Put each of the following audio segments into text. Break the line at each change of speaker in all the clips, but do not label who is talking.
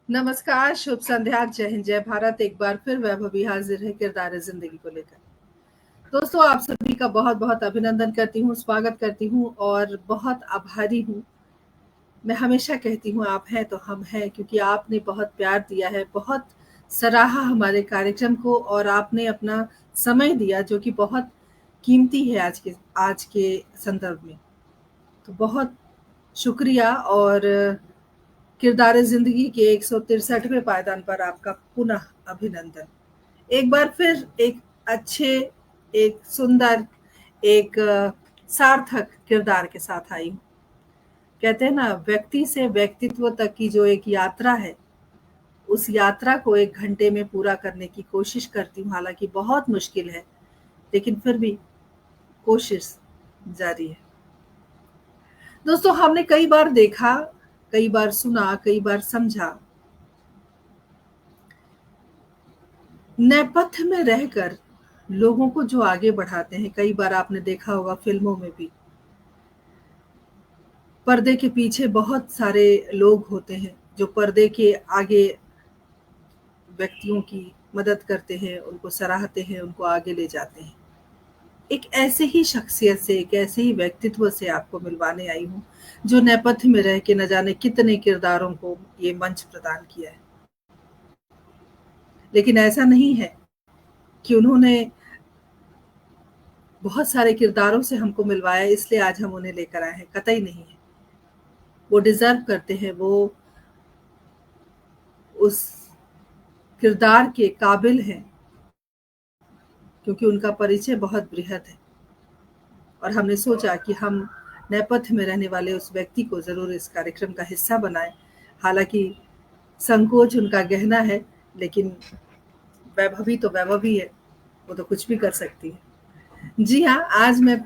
नमस्कार, शुभ संध्या, जय हिंद, जय भारत। एक बार फिर वैभवी हाजिर है किरदार जिंदगी को लेकर। दोस्तों, आप सभी का बहुत बहुत अभिनंदन करती हूँ, स्वागत करती हूँ और बहुत आभारी हूँ। मैं हमेशा कहती हूँ आप हैं तो हम हैं, क्योंकि आपने बहुत प्यार दिया है, बहुत सराहा हमारे कार्यक्रम को और आपने अपना समय दिया जो कि बहुत कीमती है आज के संदर्भ में। तो बहुत शुक्रिया। और किरदार ज़िंदगी के 163वें पायदान पर आपका पुनः अभिनंदन। एक बार फिर एक अच्छे, एक सुंदर, एक सार्थक किरदार के साथ आई हूँ। कहते हैं ना, व्यक्ति से व्यक्तित्व तक की जो एक यात्रा है, उस यात्रा को 1 घंटे में पूरा करने की कोशिश करती हूँ। हालाँकि बहुत मुश्किल है, लेकिन फिर भी कोशिश जारी है। दोस्तों, हमने कई बार देखा, कई बार सुना, कई बार समझा, नेपथ्य में रहकर लोगों को जो आगे बढ़ाते हैं। कई बार आपने देखा होगा फ़िल्मों में भी, पर्दे के पीछे बहुत सारे लोग होते हैं, जो पर्दे के आगे व्यक्तियों की मदद करते हैं, उनको सराहते हैं, उनको आगे ले जाते हैं। एक ऐसे ही शख्सियत से, एक ऐसे ही व्यक्तित्व से आपको मिलवाने आई हूँ, जो नेपथ्य में रह के न जाने कितने किरदारों को ये मंच प्रदान किया है। लेकिन ऐसा नहीं है कि उन्होंने बहुत सारे किरदारों से हमको मिलवाया इसलिए आज हम उन्हें लेकर आए हैं, कतई नहीं है। वो डिज़र्व करते हैं, वो उस किरदार के काबिल हैं, क्योंकि उनका परिचय बहुत बृहद है। और हमने सोचा कि हम नेपथ्य में रहने वाले उस व्यक्ति को ज़रूर इस कार्यक्रम का हिस्सा बनाएँ। हालाँकि संकोच उनका गहना है, लेकिन वैभवी तो वैभवी है, वो तो कुछ भी कर सकती है। जी हाँ, आज मैं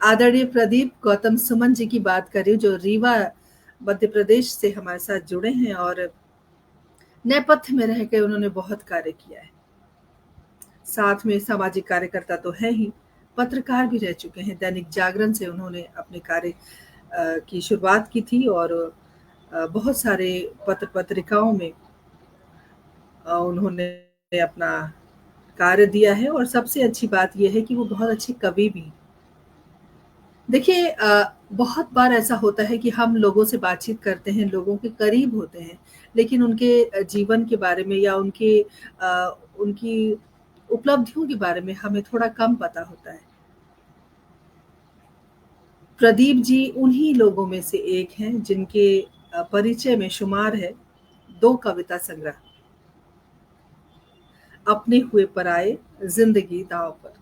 आदरणीय प्रदीप गौतम सुमन जी की बात कर रही हूँ, जो रीवा मध्य प्रदेश से हमारे साथ जुड़े हैं और नेपथ्य में रह के उन्होंने बहुत कार्य किया है। साथ में सामाजिक कार्यकर्ता तो है ही, पत्रकार भी रह चुके हैं। दैनिक जागरण से उन्होंने अपने कार्य की शुरुआत की थी और बहुत सारे पत्रिकाओं में उन्होंने अपना कार्य दिया है। और सबसे अच्छी बात ये है कि वो बहुत अच्छे कवि भी हैं। देखिए, बहुत बार ऐसा होता है कि हम लोगों से बातचीत करते हैं, लोगों के करीब होते हैं, लेकिन उनके जीवन के बारे में या उनकी उपलब्धियों के बारे में हमें थोड़ा कम पता होता है। प्रदीप जी उन्हीं लोगों में से एक हैं जिनके परिचय में शुमार है 2 कविता संग्रह, अपने हुए पराए, ज़िंदगी दाँव पर।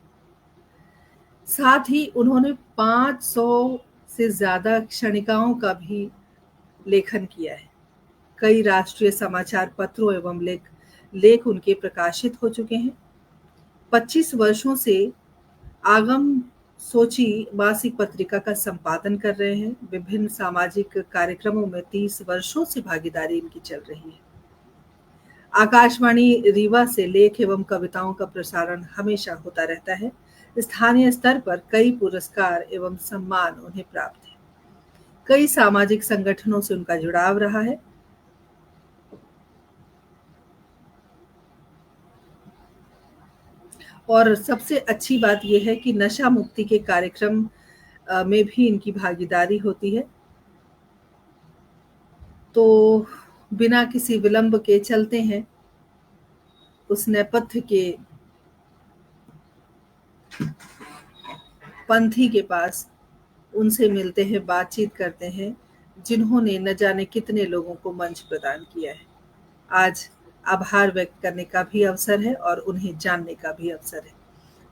साथ ही उन्होंने 500 से ज़्यादा क्षणिकाओं का भी लेखन किया है। कई राष्ट्रीय समाचार पत्रों एवं लेख उनके प्रकाशित हो चुके हैं। 25 वर्षों से आगम सोची मासिक पत्रिका का संपादन कर रहे हैं। विभिन्न सामाजिक कार्यक्रमों में 30 वर्षों से भागीदारी इनकी चल रही है। आकाशवाणी रीवा से लेख एवं कविताओं का प्रसारण हमेशा होता रहता है। स्थानीय स्तर पर कई पुरस्कार एवं सम्मान उन्हें प्राप्त हैं। कई सामाजिक संगठनों से उनका जुड़ाव रहा है। और सबसे अच्छी बात ये है कि नशा मुक्ति के कार्यक्रम में भी इनकी भागीदारी होती है। तो बिना किसी विलंब के चलते हैं उस नेपथ्य के पंथी के पास, उनसे मिलते हैं, बातचीत करते हैं, जिन्होंने न जाने कितने लोगों को मंच प्रदान किया है। आज आभार व्यक्त करने का भी अवसर है और उन्हें जानने का भी अवसर है।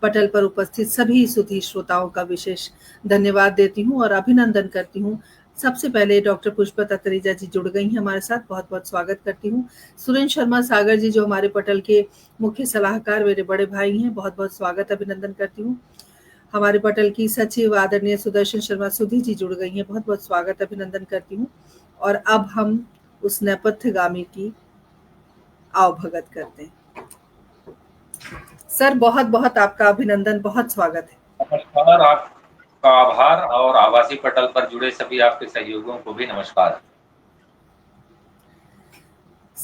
पटल पर उपस्थित सभी सुधी श्रोताओं का विशेष धन्यवाद देती हूँ और अभिनंदन करती हूँ। सबसे पहले डॉक्टर पुष्पा तत्रेजा जी जुड़ गई हैं हमारे साथ, बहुत-बहुत स्वागत करती हूँ। सुरेंद्र शर्मा सागर जी, जो हमारे पटल के मुख्य सलाहकार, मेरे बड़े भाई हैं, बहुत-बहुत स्वागत, अभिनंदन करती हूँ। हमारे पटल की सचिव आदरणीय सुदर्शन शर्मा सुधी जी जुड़ गई हैं, बहुत-बहुत स्वागत, अभिनंदन करती हूँ। और अब हम उस नेपथ्यगामी की आवभगत करते हैं। सर, बहुत-बहुत आपका अभिनंदन, बहुत स्वागत है।
नमस्कार, आपका आभार और आभासी पटल पर जुड़े सभी आपके सहयोगियों को भी नमस्कार।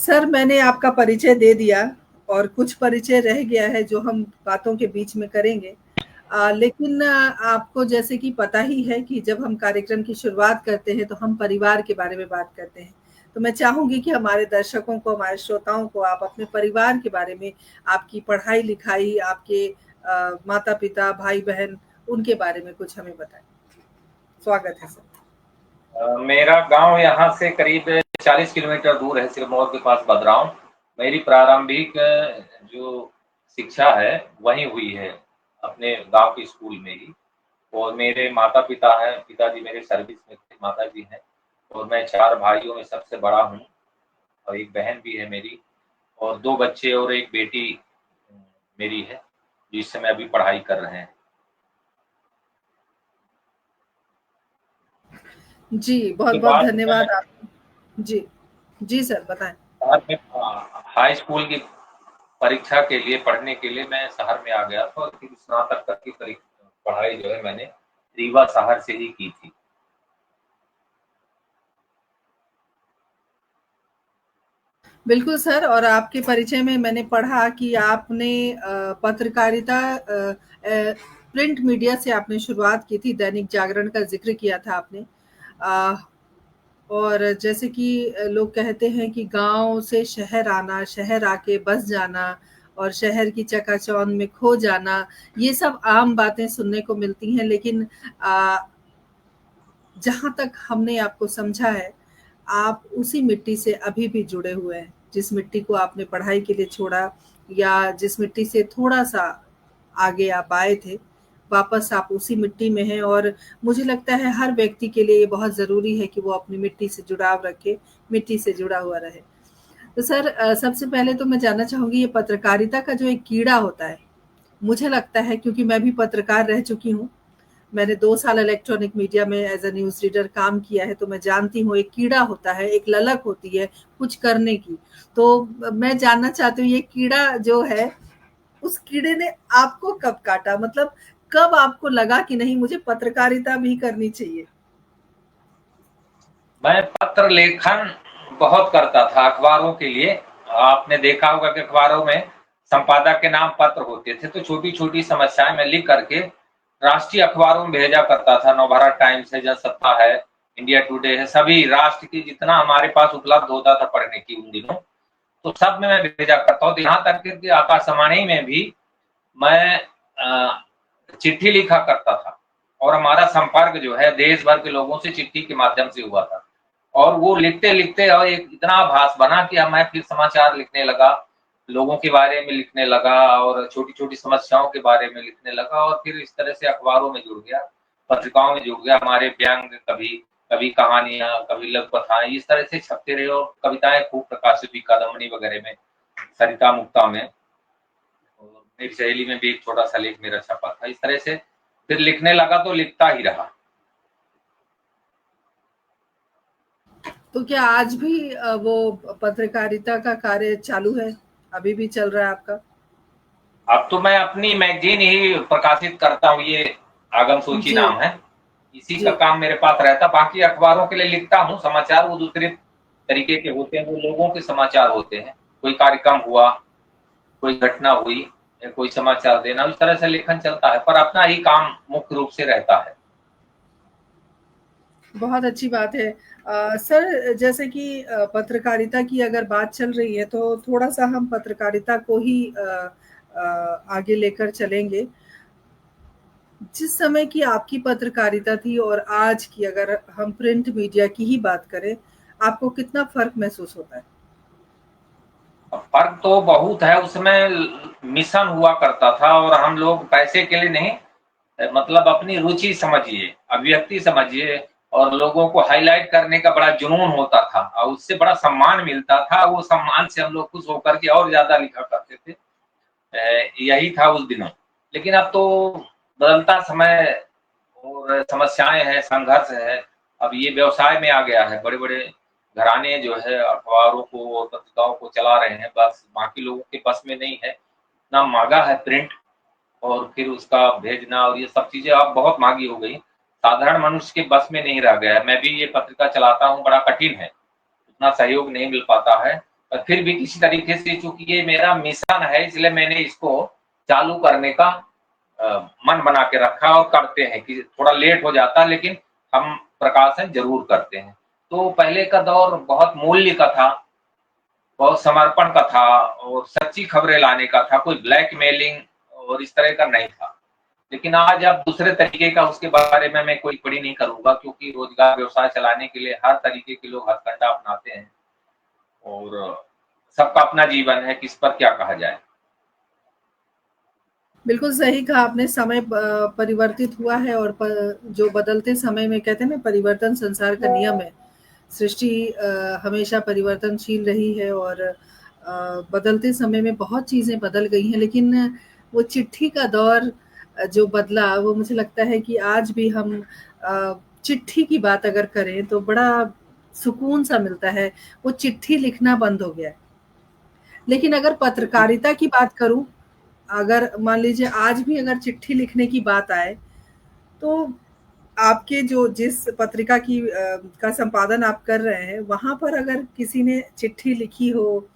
सर मैंने आपका परिचय दे दिया और कुछ परिचय रह गया है जो हम बातों के बीच में करेंगे। लेकिन आपको जैसे कि पता ही है कि जब हम कार्यक्रम की शुरुआत करते हैं तो हम परिवार के बारे में बात करते हैं। तो मैं चाहूँगी कि हमारे दर्शकों को, हमारे श्रोताओं को आप अपने परिवार के बारे में, आपकी पढ़ाई-लिखाई, आपके माता-पिता, भाई-बहन उनके बारे में कुछ हमें बताएँ। स्वागत है सर।
मेरा गांव यहाँ से करीब 40 किलोमीटर दूर है, सिरमौर के पास बदराव। मेरी प्रारंभिक जो शिक्षा है वहीं हुई है, अपने गांव के स्कूल में ही। और मेरे माता-पिता हैं, पिताजी मेरे सर्विस में थे, माताजी हैं और मैं 4 भाइयों में सबसे बड़ा हूँ और एक बहन भी है मेरी और 2 बच्चे और एक बेटी मेरी है, जो इस समय अभी पढ़ाई कर रहे हैं।
जी,
उसके
बहुत-बहुत
बाद मैं
धन्यवाद आप जी। जी सर, बताएँ।
बाद में हाई स्कूल की परीक्षा के लिए पढ़ने के लिए मैं शहर में आ गया था और फिर स्नातक तक की पढ़ाई जो है मैंने रीवा शहर से ही की थी।
बिल्कुल सर, और आपके परिचय में मैंने पढ़ा कि आपने पत्रकारिता प्रिंट मीडिया से आपने शुरुआत की थी, दैनिक जागरण का ज़िक्र किया था आपने। अ, और जैसे कि लोग कहते हैं कि गाँव से शहर आना, शहर आके बस जाना और शहर की चकाचौंध में खो जाना, ये सब आम बातें सुनने को मिलती हैं, लेकिन जहाँ तक हमने आपको समझा है, आप उसी मिट्टी से अभी भी जुड़े हुए हैं। जिस मिट्टी को आपने पढ़ाई के लिए छोड़ा या जिस मिट्टी से थोड़ा-सा आगे आप आए थे, वापस आप उसी मिट्टी में हैं और मुझे लगता है हर व्यक्ति के लिए ये बहुत ज़रूरी है कि वो अपनी मिट्टी से जुड़ाव रखे, मिट्टी से जुड़ा हुआ रहे। तो सर सबसे पहले तो मैं जानना चाहूँगी ये पत्रकारिता का जो एक कीड़ा होता है, मुझे लगता है क्योंकि मैं भी पत्रकार रह चुकी हूँ, मैंने 2 साल इलेक्ट्रॉनिक मीडिया में एज़ अ न्यूज़ रीडर काम किया है, तो मैं जानती हूँ एक कीड़ा होता है, एक ललक होती है कुछ करने की। तो मैं जानना चाहती हूँ ये कीड़ा जो है, उस कीड़े ने आपको कब काटा? मतलब कब आपको लगा कि नहीं मुझे पत्रकारिता भी करनी चाहिए?
मैं पत्र लेखन बहुत करता था अखबारों के लिए। आपने देखा होगा कि अखबारों में संपादक के नाम पत्र होते थे, तो छोटी-छोटी समस्याएँ मैं लिख करके राष्ट्रीय अखबारों में भेजा करता था। नवभारत टाइम्स है, जनसत्ता है, इंडिया टुडे है, सभी राष्ट्र की जितना हमारे पास उपलब्ध होता था पढ़ने की उन दिनों, तो सब में मैं भेजा करता हूँ। तो यहाँ तक कि आकाशवाणी में भी मैं चिट्ठी लिखा करता था और हमारा संपर्क जो है देश भर के लोगों से चिट्ठी के माध्यम से हुआ था। और वो लिखते-लिखते और एक इतना आभास बना कि अब मैं फिर समाचार लिखने लगा, लोगों के बारे में लिखने लगा और छोटी-छोटी समस्याओं के बारे में लिखने लगा और फिर इस तरह से अखबारों में जुड़ गया, पत्रिकाओं में जुड़ गया। हमारे व्यंग कभी, कभी कहानियाँ, कभी लघु कथाएँ इस तरह से छपते रहे और कविताएँ खूब प्रकाशित हुई कादम्बनी वगैरह में, सरिता मुक्ता में। और मेरी सहेली में भी एक छोटा-सा लेख मेरा छपा था। इस तरह से फिर लिखने लगा तो लिखता ही रहा।
तो क्या आज भी वो पत्रकारिता का कार्य चालू है? अभी भी चल रहा है आपका?
अब तो मैं अपनी मैगज़ीन ही प्रकाशित करता हूँ, ये आगम सूची
जी,
नाम है। इसी का
जी।
काम मेरे पास रहता है, बाकी अखबारों के लिए लिखता हूँ, समाचार वो दूसरे तरीके के होते हैं, वो लोगों के समाचार होते हैं। कोई कार्यक्रम हुआ, कोई घटना हुई या कोई समाचार देना, उस तरह से लेखन चलता है, पर अपना ही काम मुख्य रूप से रहता है।
बहुत अच्छी बात है। सर जैसे कि पत्रकारिता की अगर बात चल रही है तो थोड़ा-सा हम पत्रकारिता को ही आगे लेकर चलेंगे। जिस समय की आपकी पत्रकारिता थी और आज की अगर हम प्रिंट मीडिया की ही बात करें, आपको कितना फ़र्क महसूस होता है?
फर्क तो बहुत है, उसमें मिशन हुआ करता था और हम लोग पैसे के लिए नहीं, मतलब अपनी रुचि समझिए, अभिव्यक्ति समझिए और लोगों को हाइलाइट करने का बड़ा जुनून होता था और उससे बड़ा सम्मान मिलता था। वो सम्मान से हम लोग खुश होकर के और ज़्यादा लिखा करते थे। यही था उस दिनों। लेकिन अब तो बदलता समय और समस्याएँ हैं, संघर्ष है। अब ये व्यवसाय में आ गया है, बड़े-बड़े घराने जो है अखबारों को और पत्रिकाओं को चला रहे हैं, बस बाकी लोगों के बस में नहीं है। इतना महँगा है प्रिंट और फिर उसका भेजना और ये सब चीज़ें अब बहुत महँगी हो गई। साधारण मनुष्य के बस में नहीं रह गया है। मैं भी ये पत्रिका चलाता हूँ, बड़ा कठिन है, उतना सहयोग नहीं मिल पाता है। पर फिर भी किसी तरीके से, चूंकि ये मेरा मिशन है, इसलिए मैंने इसको चालू करने का मन बना के रखा और करते हैं कि थोड़ा लेट हो जाता लेकिन हम प्रकाशन जरूर करते हैं। तो पहले का दौर बहुत मूल्य का था, बहुत समर्पण का था और सच्ची खबरें लाने का था, कोई ब्लैकमेलिंग और इस तरह का नहीं था। लेकिन आज अब दूसरे तरीके का, उसके बारे में मैं कोई टिप्पणी नहीं करूंगा, क्योंकि रोजगार व्यवसाय चलाने के लिए हर तरीके के लोग हथकंडा अपनाते हैं और सबका अपना जीवन है, किस पर क्या कहा जाए।
बिल्कुल सही कहा आपने, समय परिवर्तित हुआ है और जो बदलते समय में कहते हैं ना, परिवर्तन संसार का नियम है। सृष्टि हमेशा परिवर्तनशील रही है और बदलते समय में बहुत चीज़ें बदल गई हैं, लेकिन वो चिट्ठी का दौर जो बदला, वो मुझे लगता है कि आज भी हम चिट्ठी की बात अगर करें तो बड़ा सुकून सा मिलता है। वो चिट्ठी लिखना बंद हो गया है। लेकिन अगर पत्रकारिता की बात करूँ, अगर मान लीजिए आज भी अगर चिट्ठी लिखने की बात आए, तो आपके जो जिस पत्रिका का संपादन आप कर रहे हैं, वहाँ पर अगर किसी ने चिट्ठी लिखी हो,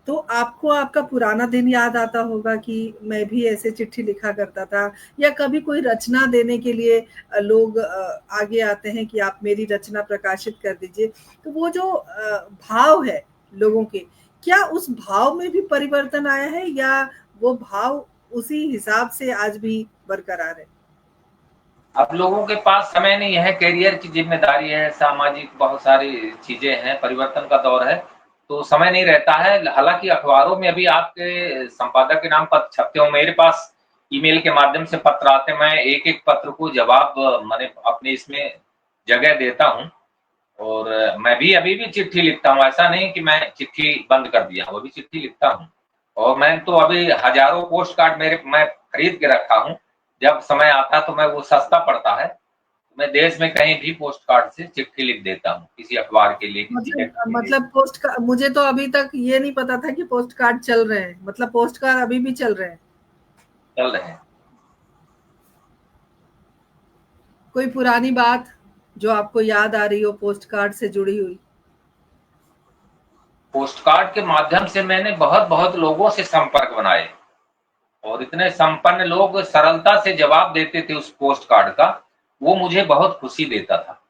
तो आपको आपका पुराना दिन याद आता होगा कि मैं भी ऐसे चिट्ठी लिखा करता था, या कभी कोई रचना देने के लिए लोग आगे आते हैं कि आप मेरी रचना प्रकाशित कर दीजिए। तो वो जो भाव है लोगों के, क्या उस भाव में भी परिवर्तन आया है, या वो भाव उसी हिसाब से आज भी बरकरार है?
अब लोगों के पास समय नहीं है, करियर की जिम्मेदारी है, सामाजिक बहुत सारी चीजें हैं, परिवर्तन का दौर है, तो समय नहीं रहता है। हालांकि अखबारों में अभी आपके संपादक के नाम पत्र छपते हो, मेरे पास ईमेल के माध्यम से पत्र आते, मैं एक एक पत्र को जवाब मैंने अपने इसमें जगह देता हूँ। और मैं भी अभी भी चिट्ठी लिखता हूँ, ऐसा नहीं कि मैं चिट्ठी बंद कर दिया हूँ, अभी चिट्ठी लिखता हूँ। और मैं तो अभी हजारों पोस्ट कार्ड मैं खरीद के रखा हूँ, जब समय आता तो मैं, वो सस्ता पड़ता है, मैं देश में कहीं भी पोस्ट कार्ड से चिट्ठी लिख देता हूँ, किसी अखबार के लिए, किसी व्यक्ति के लिए।
मतलब पोस्ट का मुझे तो अभी तक ये नहीं पता था कि पोस्ट कार्ड चल रहे हैं, मतलब पोस्ट कार्ड अभी भी चल रहे हैं?
चल रहे हैं।
कोई पुरानी बात जो आपको याद आ रही हो पोस्ट कार्ड से जुड़ी हुई?
पोस्ट कार्ड के माध्यम से मैंने बहुत बहुत लोगों से संपर्क बनाए और इतने संपन्न लोग सरलता से जवाब देते थे उस पोस्ट कार्ड का, वो मुझे बहुत खुशी देता था।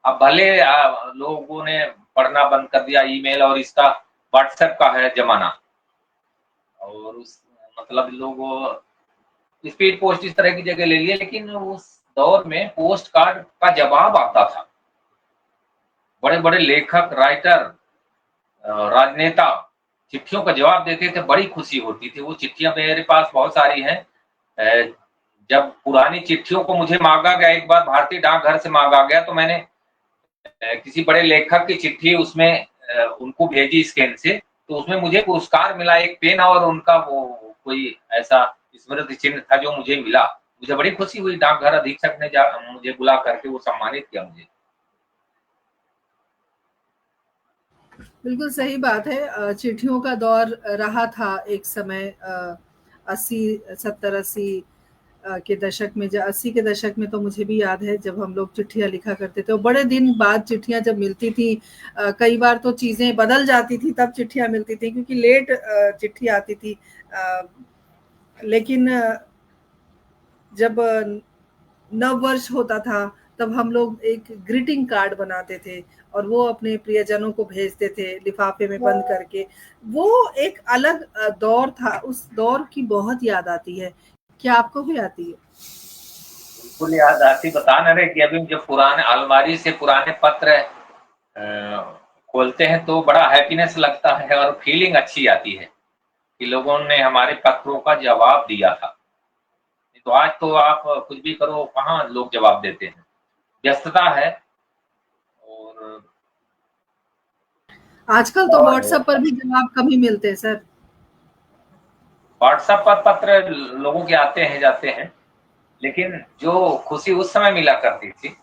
अब भले लोगों ने पढ़ना बंद कर दिया ईमेल, और इसका व्हाट्सएप का है जमाना, और उस मतलब लोग स्पीड पोस्ट इस तरह की जगह ले लिए, लेकिन उस दौर में पोस्ट कार्ड का जवाब आता था। बड़े बड़े लेखक, राइटर, राजनेता चिट्ठियों का जवाब देते थे, बड़ी खुशी होती थी। वो चिट्ठियां मेरे पास बहुत सारी हैं। जब पुरानी चिट्ठियों को मुझे मांगा गया, एक बार भारतीय डाकघर से मांगा गया, तो मैंने किसी बड़े लेखक की चिट्ठी उसमें उनको भेजी स्कैन से, तो उसमें मुझे पुरस्कार मिला, एक पेन और उनका वो कोई ऐसा स्मृति चिन्ह था जो मुझे मिला। मुझे बड़ी खुशी हुई, डाकघर अधीक्षक ने मुझे बुला करके वो सम्मानित किया मुझे।
बिल्कुल सही बात है। चिट्ठियों का दौर रहा था एक समय, 80 70 80 के दशक में, 80 के दशक में तो मुझे भी याद है जब हम लोग चिट्ठियां लिखा करते थे और बड़े दिन बाद चिट्ठियां जब मिलती थी। कई बार तो चीजें बदल जाती थी, तब चिट्ठियां मिलती थी क्योंकि लेट चिट्ठी आती थी। लेकिन जब नव वर्ष होता था, तब हम लोग एक ग्रीटिंग कार्ड बनाते थे और वो अपने प्रियजनों को भेजते थे लिफाफे में बंद करके। वो एक अलग दौर था, उस दौर की बहुत याद आती है। क्या आपको भी आती है?
बिल्कुल याद आती, बता ना रहे कि अभी जब पुराने अलमारी से पुराने पत्र खोलते हैं तो बड़ा हैप्पीनेस लगता है और फीलिंग अच्छी आती है कि लोगों ने हमारे पत्रों का जवाब दिया था। तो आज तो आप कुछ भी करो, कहाँ लोग जवाब देते हैं, व्यस्तता है। और
आजकल तो व्हाट्सएप पर भी जवाब कम ही मिलते हैं सर।
व्हाट्सएप पर पत्र लोगों के आते हैं जाते हैं, लेकिन जो खुशी उस समय मिला करती थी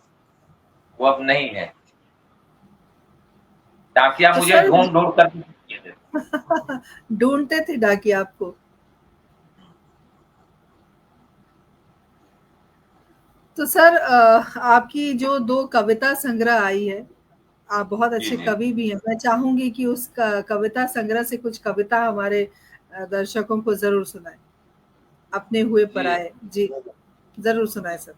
वो अब नहीं है। डाकिया
तो
मुझे
सर
ढूंढ ढूंढ कर
ढूंढते थे डाकिया आपको? तो सर आपकी जो 2 कविता संग्रह आई है, आप बहुत अच्छे कवि भी हैं। मैं चाहूंगी कि उस कविता संग्रह से कुछ कविता हमारे दर्शकों को जरूर सुनाए। अपने हुए पराए जी जरूर सुनाए सर।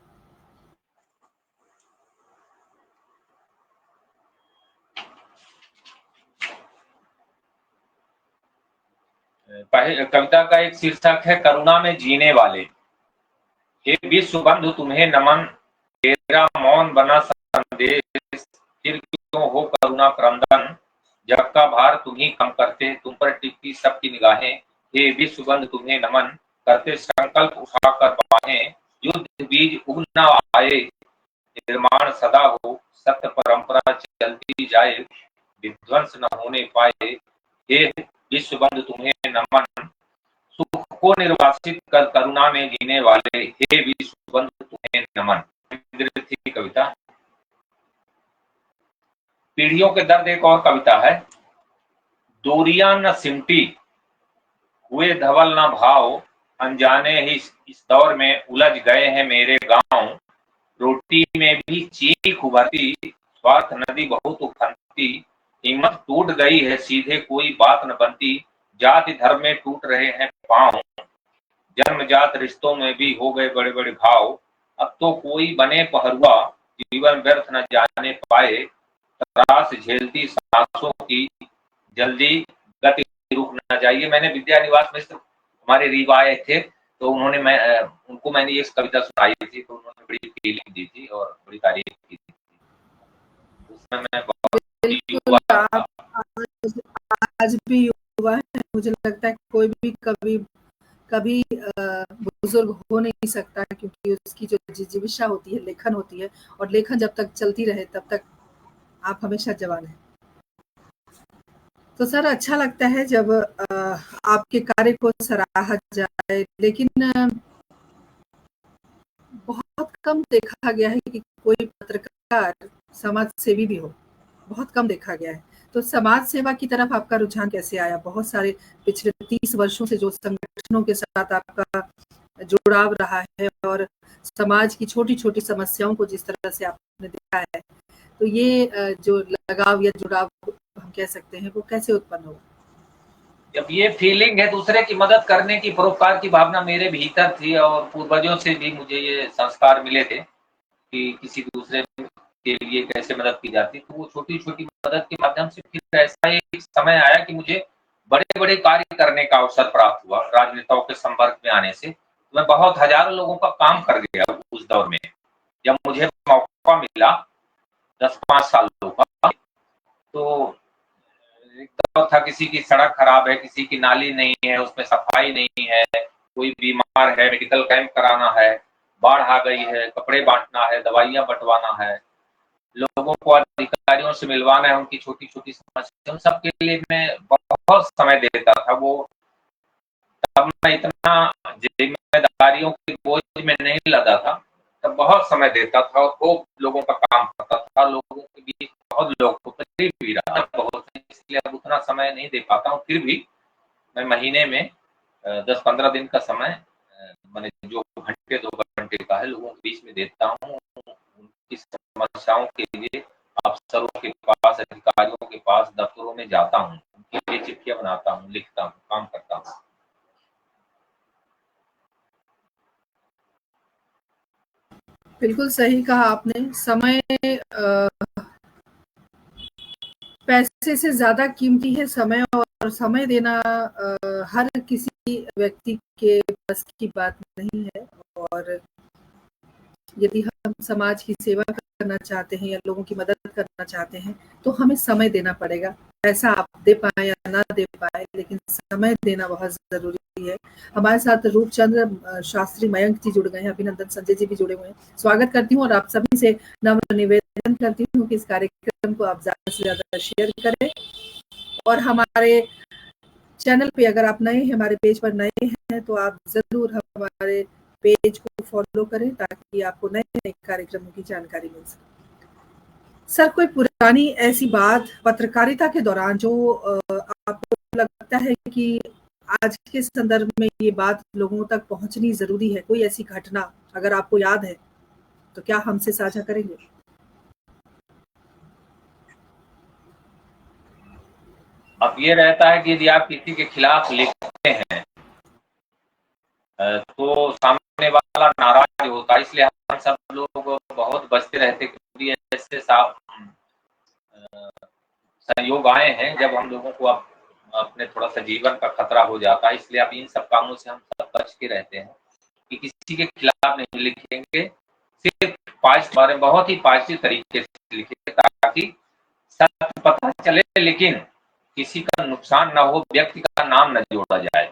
कविता का एक शीर्षक है करुणा में जीने वाले। हे विश्व बंधु तुम्हें नमन, तेरा मौन बना संदेश, फिर क्यों हो करुणा क्रंदन, जग का भार तुम ही कम करते, तुम पर टिकती सबकी निगाहें। हे विश्व बंधु तुम्हें नमन, करते संकल्प उठाकर बाहें, युद्ध बीज उग न आए, निर्माण सदा हो, सत्य परंपरा चलती जाए, विध्वंस न होने पाए। हे विश्व बंधु तुम्हें नमन, सुख को निर्वासित कर करुणा में जीने वाले, हे विश्व बंधु तुम्हें नमन। थी कविता। पीढ़ियों के दर्द एक और कविता है। दूरियां न सिमटी, हुए धवल न भाव, अनजाने ही इस दौर में उलझ गए हैं मेरे गांव। रोटी में भी चीख उभरती, स्वार्थ नदी बहुत उफनती, हिम्मत टूट गई है सीधे कोई बात न बनती, जाति धर्म में टूट रहे हैं पांव, जन्मजात रिश्तों में भी हो गए बड़े बड़े घाव। अब तो कोई बने पहरुआ, जीवन व्यर्थ न जाने पाए, त्रास झेलती सांसों की जल्दी गति रुक न जाइए। मैंने विद्या निवास में हमारे रीवा आए थे, तो उन्होंने उनको मैंने ये कविता सुनाई थी, तो उन्होंने बड़ी फीलिंग दी थी और बड़ी तारीफ की थी। उसमें मैं बहुत
आज भी युवा है। मुझे लगता है कोई भी कभी बुजुर्ग हो नहीं सकता, क्योंकि उसकी जो जिजीविषा होती है, लेखन होती है, और लेखन जब तक चलती रहे तब तक आप हमेशा जवान हैं। तो सर अच्छा लगता है जब आपके कार्य को सराहा जाए, लेकिन बहुत कम देखा गया है कि कोई पत्रकार समाज सेवी भी हो, बहुत कम देखा गया है। तो समाज सेवा की तरफ आपका रुझान कैसे आया? बहुत सारे पिछले 30 वर्षों से जो संगठनों के साथ आपका जुड़ाव रहा है और समाज की छोटी छोटी समस्याओं को जिस तरह से आपने देखा है, तो ये जो लगाव या जुड़ाव हम कह सकते हैं, वो कैसे उत्पन्न हुआ?
जब ये फीलिंग है दूसरे की मदद करने की, परोपकार की भावना मेरे भीतर थी, और पूर्वजों से भी मुझे ये संस्कार मिले थे कि किसी दूसरे के लिए कैसे मदद की जाती है। तो वो छोटी छोटी मदद के माध्यम से फिर ऐसा एक समय आया कि मुझे बड़े बड़े कार्य करने का अवसर प्राप्त हुआ। राजनेताओं के संपर्क में आने से मैं बहुत हजारों लोगों का काम कर गया उस दौर में। जब मुझे मौका मिला 10-5 सालों का, तो एक दौर था किसी की सड़क खराब है, किसी की नाली नहीं है, उसमें सफाई नहीं है, कोई बीमार है, मेडिकल कैंप कराना है, बाढ़ आ गई है, कपड़े बांटना है, दवाइयां बंटवाना है, लोगों को अधिकारियों से मिलवाना है, उनकी छोटी छोटी समस्या, उन सबके लिए मैं बहुत समय देता था। वो तब मैं इतना जिम्मेदारियों के बोझ में नहीं लगा था, तब बहुत समय देता था और खूब लोगों का काम करता था। लोगों के बीच बहुत लोकप्रिय भी रहा बहुत, इसलिए अब उतना समय नहीं दे पाता हूँ। फिर भी मैं महीने में 10-15 दिन का समय, मैंने जो घंटे 2 घंटे का है, लोगों के बीच में देता हूँ। उनकी समस्याओं के लिए अफसरों के पास, अधिकारियों के पास, दफ्तरों में जाता हूँ, उनके लिए चिट्ठियां बनाता हूँ, लिखता हूँ, काम करता हूँ।
बिल्कुल सही कहा आपने। समय पैसे से ज्यादा कीमती है समय, और समय देना हर किसी व्यक्ति के बस की बात नहीं है। और यदि हम समाज की सेवा करना चाहते हैं या लोगों की मदद करना चाहते हैं, तो हमें समय देना पड़ेगा। पैसा आप दे पाए या ना दे पाए, लेकिन समय देना बहुत जरूरी है। हमारे साथ रूपचंद्र शास्त्री मयंक जी जुड़ गए हैं, अभिनंदन संजय जी भी जुड़े हुए हैं। स्वागत करती हूँ और आप सभी से नम्र निवेदन करती हूँ कि इस कार्यक्रम को आप ज्यादा से ज्यादा शेयर करें। और हमारे चैनल पे अगर आप नए हैं, हमारे पेज पर नए हैं, तो आप जरूर हमारे पेज को फॉलो करें ताकि आपको नए नए कार्यक्रमों की जानकारी मिल सके। सर, कोई पुरानी ऐसी बात पत्रकारिता के दौरान जो आपको लगता है कि आज के संदर्भ में ये बात लोगों तक पहुंचनी जरूरी है, कोई ऐसी घटना अगर आपको याद है तो क्या हमसे साझा करेंगे?
अब ये रहता है कि यदि आप किसी के खिलाफ लिखते हैं तो सामने वाला नाराज होता है, इसलिए हम सब लोग बहुत बचते रहते, क्योंकि ऐसे संयोग आए हैं जब हम लोगों को अपने थोड़ा सा जीवन का खतरा हो जाता है। इसलिए आप इन सब कामों से हम सब बच के रहते हैं कि किसी के खिलाफ नहीं लिखेंगे, सिर्फ पॉजिटिव बारे में बहुत ही पॉजिटिव तरीके से लिखेंगे, ताकि सत्य पता चले लेकिन किसी का नुकसान ना हो, व्यक्ति का नाम न जोड़ा जाए,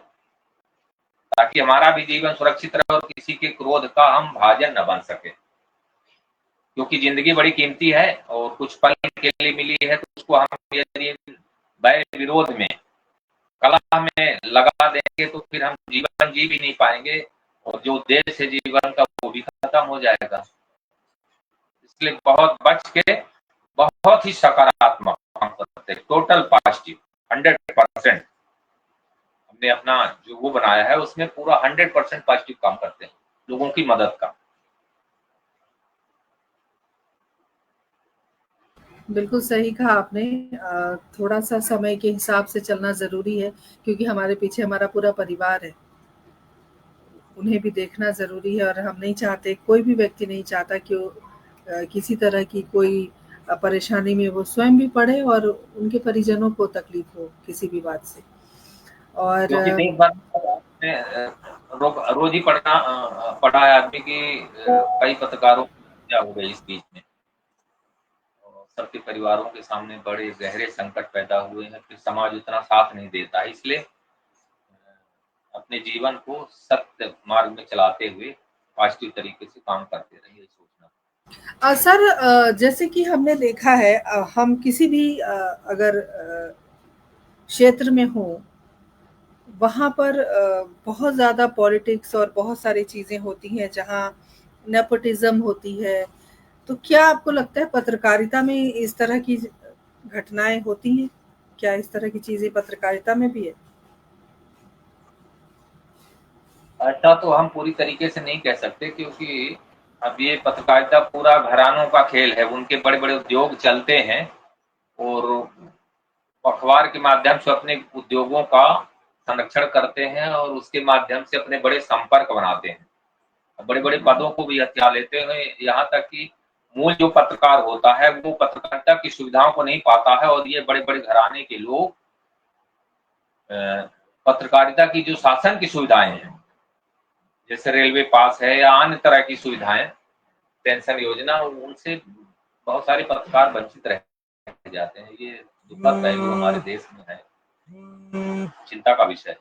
ताकि हमारा भी जीवन सुरक्षित रहे और किसी के क्रोध का हम भाजन न बन सके। क्योंकि जिंदगी बड़ी कीमती है और कुछ पल के लिए मिली है, तो उसको हम यदि वैर विरोध में, कलह में लगा देंगे तो फिर हम जीवन जी भी नहीं पाएंगे और जो उद्देश्य है जीवन का वो भी खत्म हो जाएगा। इसलिए बहुत बच के बहुत ही सकारात्मक काम करते हैं, टोटल पॉजिटिव 100%। हमने अपना जो वो बनाया है उसमें पूरा 100% पॉजिटिव काम करते हैं, लोगों की मदद का।
बिल्कुल सही कहा आपने। थोड़ा सा समय के हिसाब से चलना ज़रूरी है, क्योंकि हमारे पीछे हमारा पूरा परिवार है, उन्हें भी देखना ज़रूरी है और हम नहीं चाहते, कोई भी व्यक्ति नहीं चाहता कि वो किसी तरह की कोई परेशानी में वो स्वयं भी पड़े और उनके परिजनों को तकलीफ हो किसी भी बात से। और
क्योंकि देख बार रोज ही पढ़ा है आदमी की कई पत्रकारों की हत्या हो गई इस बीच में, और सबके परिवारों के सामने बड़े गहरे संकट पैदा हुए हैं, फिर समाज उतना साथ नहीं देता है। इसलिए अपने जीवन को सत्य मार्ग में चलाते हुए पॉजिटिव तरीके से काम करते रहिए, सोचना।
सर, जैसे कि हमने देखा है, हम किसी भी अगर क्षेत्र में हो, वहाँ पर बहुत ज़्यादा पॉलिटिक्स और बहुत सारी चीज़ें होती हैं जहाँ नेपोटिज्म होती है। तो क्या आपको लगता है पत्रकारिता में इस तरह की घटनाएँ होती हैं? क्या इस तरह की चीज़ें पत्रकारिता में भी है?
ऐसा तो हम पूरी तरीके से नहीं कह सकते, क्योंकि अब ये पत्रकारिता पूरा घरानों का खेल है, उनके बड़े बड़े उद्योग चलते हैं और अखबार के माध्यम से अपने उद्योगों का संरक्षण करते हैं और उसके माध्यम से अपने बड़े संपर्क बनाते हैं, बड़े बड़े पदों को भी हथिया लेते हैं। यहाँ तक कि मूल जो पत्रकार होता है वो पत्रकारिता की सुविधाओं को नहीं पाता है, और ये बड़े बड़े घराने के लोग पत्रकारिता की जो शासन की सुविधाएं हैं, जैसे रेलवे पास है या अन्य तरह की सुविधाएं, पेंशन योजना, उनसे बहुत सारे पत्रकार वंचित रह जाते हैं। ये दुखद पहलू हमारे देश में है, चिंता का विषय।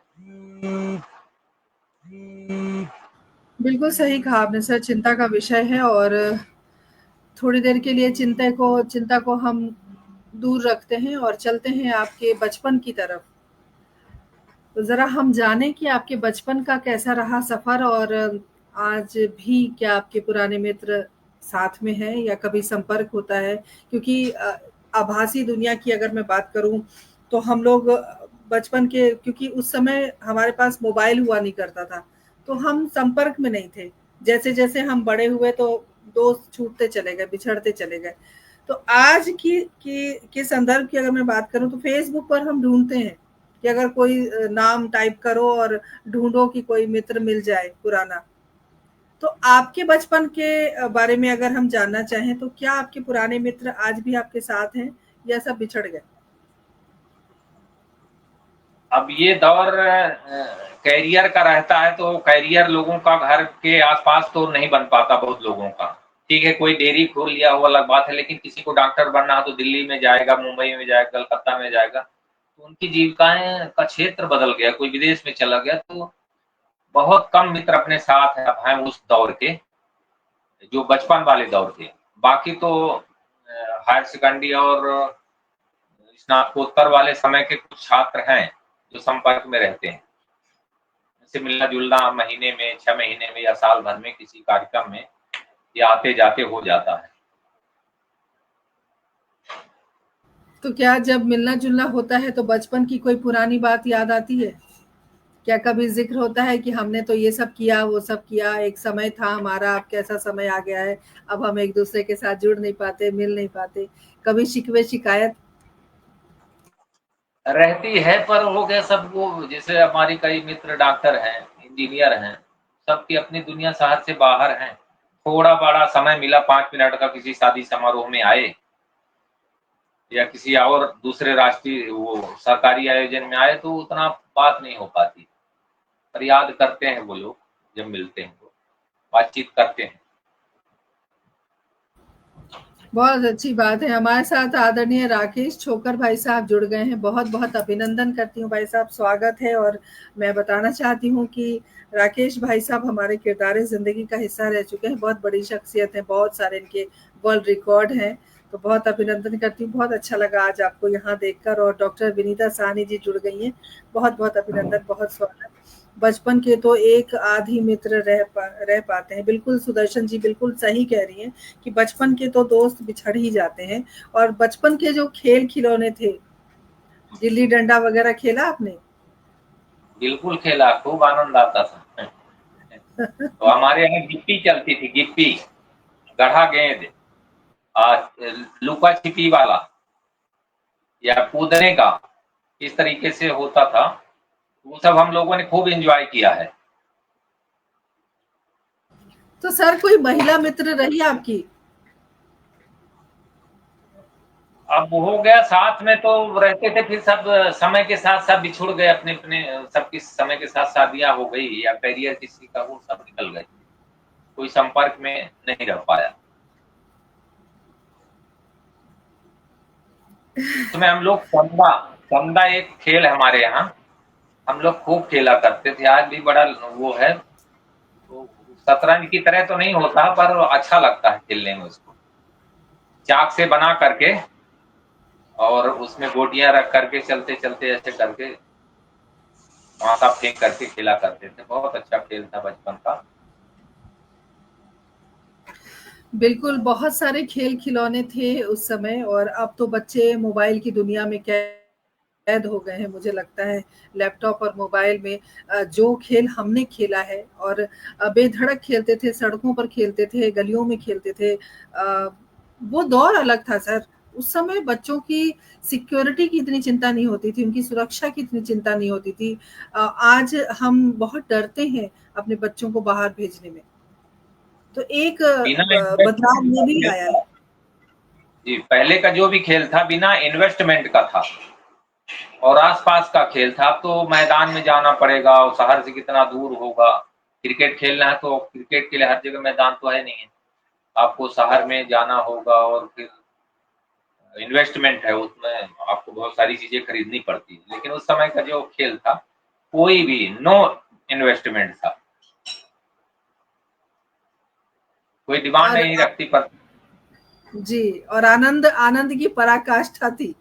बिल्कुल सही कहा आपने सर, चिंता का विषय है और थोड़ी देर के लिए चिंता को हम दूर रखते हैं और चलते हैं आपके बचपन की तरफ। तो ज़रा हम जानें कि आपके बचपन का कैसा रहा सफ़र और आज भी क्या आपके पुराने मित्र साथ में हैं या कभी संपर्क होता है? क्योंकि आभासी दुनिया की अगर मैं बात करूँ, तो हम लोग बचपन के, क्योंकि उस समय हमारे पास मोबाइल हुआ नहीं करता था, तो हम संपर्क में नहीं थे। जैसे-जैसे हम बड़े हुए तो दोस्त छूटते चले गए, बिछड़ते चले गए। तो आज की के संदर्भ की अगर मैं बात करूँ तो फ़ेसबुक पर हम ढूँढते हैं कि अगर कोई नाम टाइप करो और ढूँढो कि कोई मित्र मिल जाए पुराना। तो आपके बचपन के बारे में अगर हम जानना चाहें तो क्या आपके पुराने मित्र आज भी आपके साथ हैं या सब बिछड़ गए?
अब ये दौर कैरियर का रहता है, तो कैरियर लोगों का घर के आसपास तो नहीं बन पाता बहुत लोगों का। ठीक है, कोई डेयरी खोल लिया हो अलग बात है, लेकिन किसी को डॉक्टर बनना हो तो दिल्ली में जाएगा, मुंबई में जाएगा, कलकत्ता में जाएगा, तो उनकी जीविकाएं का क्षेत्र बदल गया, कोई विदेश में चला गया, तो बहुत कम मित्र अपने साथ हैं उस दौर के, जो बचपन वाले दौर थे। बाकी तो हायर सेकेंडरी और स्नातकोत्तर वाले समय के कुछ छात्र हैं जो संपर्क में रहते हैं, जैसे मिलना जुलना महीने में, 6 महीने में या साल भर में किसी कार्यक्रम में या आते जाते हो जाता है।
तो क्या जब मिलना-जुलना होता है तो बचपन की कोई पुरानी बात याद आती है? क्या कभी ज़िक्र होता है कि हमने तो ये सब किया, वो सब किया, एक समय था हमारा, अब कैसा समय आ गया है, अब हम एक-दूसरे के साथ जुड़ नहीं पाते, मिल नहीं पाते। कभी शिकवे शिकायत?
रहती है, पर हो गया सबको, जैसे हमारी कई मित्र डॉक्टर हैं, इंजीनियर हैं, सबकी अपनी दुनिया शहर से बाहर है। थोड़ा बड़ा समय मिला 5 मिनट का किसी शादी समारोह में आए या किसी और दूसरे राष्ट्रीय वो सरकारी आयोजन में आए तो उतना बात नहीं हो पाती, पर याद करते हैं वो लोग, जब मिलते हैं तो बातचीत करते हैं।
बहुत अच्छी बात है। हमारे साथ आदरणीय राकेश छोकर भाई साहब जुड़ गए हैं। बहुत-बहुत अभिनंदन करती हूँ भाई साहब, स्वागत है। और मैं बताना चाहती हूँ कि राकेश भाई साहब हमारे किरदार ज़िंदगी का हिस्सा रह चुके हैं। बहुत बड़ी शख्सियत हैं, बहुत सारे इनके वर्ल्ड रिकॉर्ड हैं। तो बहुत अभिनंदन करती हूँ, बहुत अच्छा लगा आज आपको यहाँ देखकर। और डॉक्टर विनीता साहनी जी जुड़ गई हैं। बहुत-बहुत अभिनंदन, बहुत स्वागत। बचपन के तो एक आधी मित्र रह पाते हैं। बिल्कुल सुदर्शन जी बिल्कुल सही कह रही हैं कि बचपन के तो दोस्त बिछड़ ही जाते हैं। और बचपन के जो खेल खिलौने थे, गिल्ली डंडा वगैरह खेला आपने?
बिल्कुल खेला, खूब आनंद आता था। तो हमारे यहाँ गिप्पी चलती थी, गिप्पी, गढ़ा गेंद, लुका छिपी वाला या कूदने का, इस तरीके से होता था। वो सब हम लोगों ने खूब एंजॉय किया है।
तो सर कोई महिला मित्र रही आपकी?
अब हो गया साथ में तो रहते थे, फिर सब समय के साथ सब बिछुड़ गए, अपने अपने सबकी समय के साथ शादियां हो गई या करियर किसी का, वो सब निकल गए, कोई संपर्क में नहीं रह पाया। उसमें हम लोग संदा, संदा एक खेल हमारे यहाँ हम लोग खूब खेला करते थे, आज भी बड़ा वो है। तो शतरंज की तरह तो नहीं होता, पर अच्छा लगता है खेलने में उसको, चाक से बना करके और उसमें गोटियां रख करके चलते चलते ऐसे करके माथा फेंक करके खेला करते थे। बहुत अच्छा खेल था बचपन का।
बिल्कुल, बहुत सारे खेल खिलौने थे उस समय। और अब तो बच्चे मोबाइल की दुनिया में कैद हो गए हैं। मुझे लगता है लैपटॉप और मोबाइल में जो खेल हमने खेला है और बेधड़क खेलते थे, सड़कों पर खेलते थे, गलियों में खेलते थे, वो दौर अलग था सर। उस समय बच्चों की सिक्योरिटी की इतनी चिंता नहीं होती थी, उनकी सुरक्षा की इतनी चिंता नहीं होती थी। आज हम बहुत डरते हैं अपने बच्चों को बाहर भेजने में। तो एक
बिना
बदलाव
इन्वेस्टमेंट
ये
का
भी
खेल
आया
था
है।
जी, पहले का जो भी खेल था बिना इन्वेस्टमेंट का था और आसपास का खेल था। अब तो मैदान में जाना पड़ेगा और शहर से कितना दूर होगा। क्रिकेट खेलना है तो क्रिकेट के लिए हर जगह मैदान तो है नहीं है, आपको शहर में जाना होगा और फिर इन्वेस्टमेंट है, उसमें आपको बहुत सारी चीजें खरीदनी पड़ती है। लेकिन उस समय का जो खेल था कोई भी नो इन्वेस्टमेंट था, कोई डिमांड
और
नहीं रखती पर।
जी, और आनंद आनंद की पराकाष्ठा थी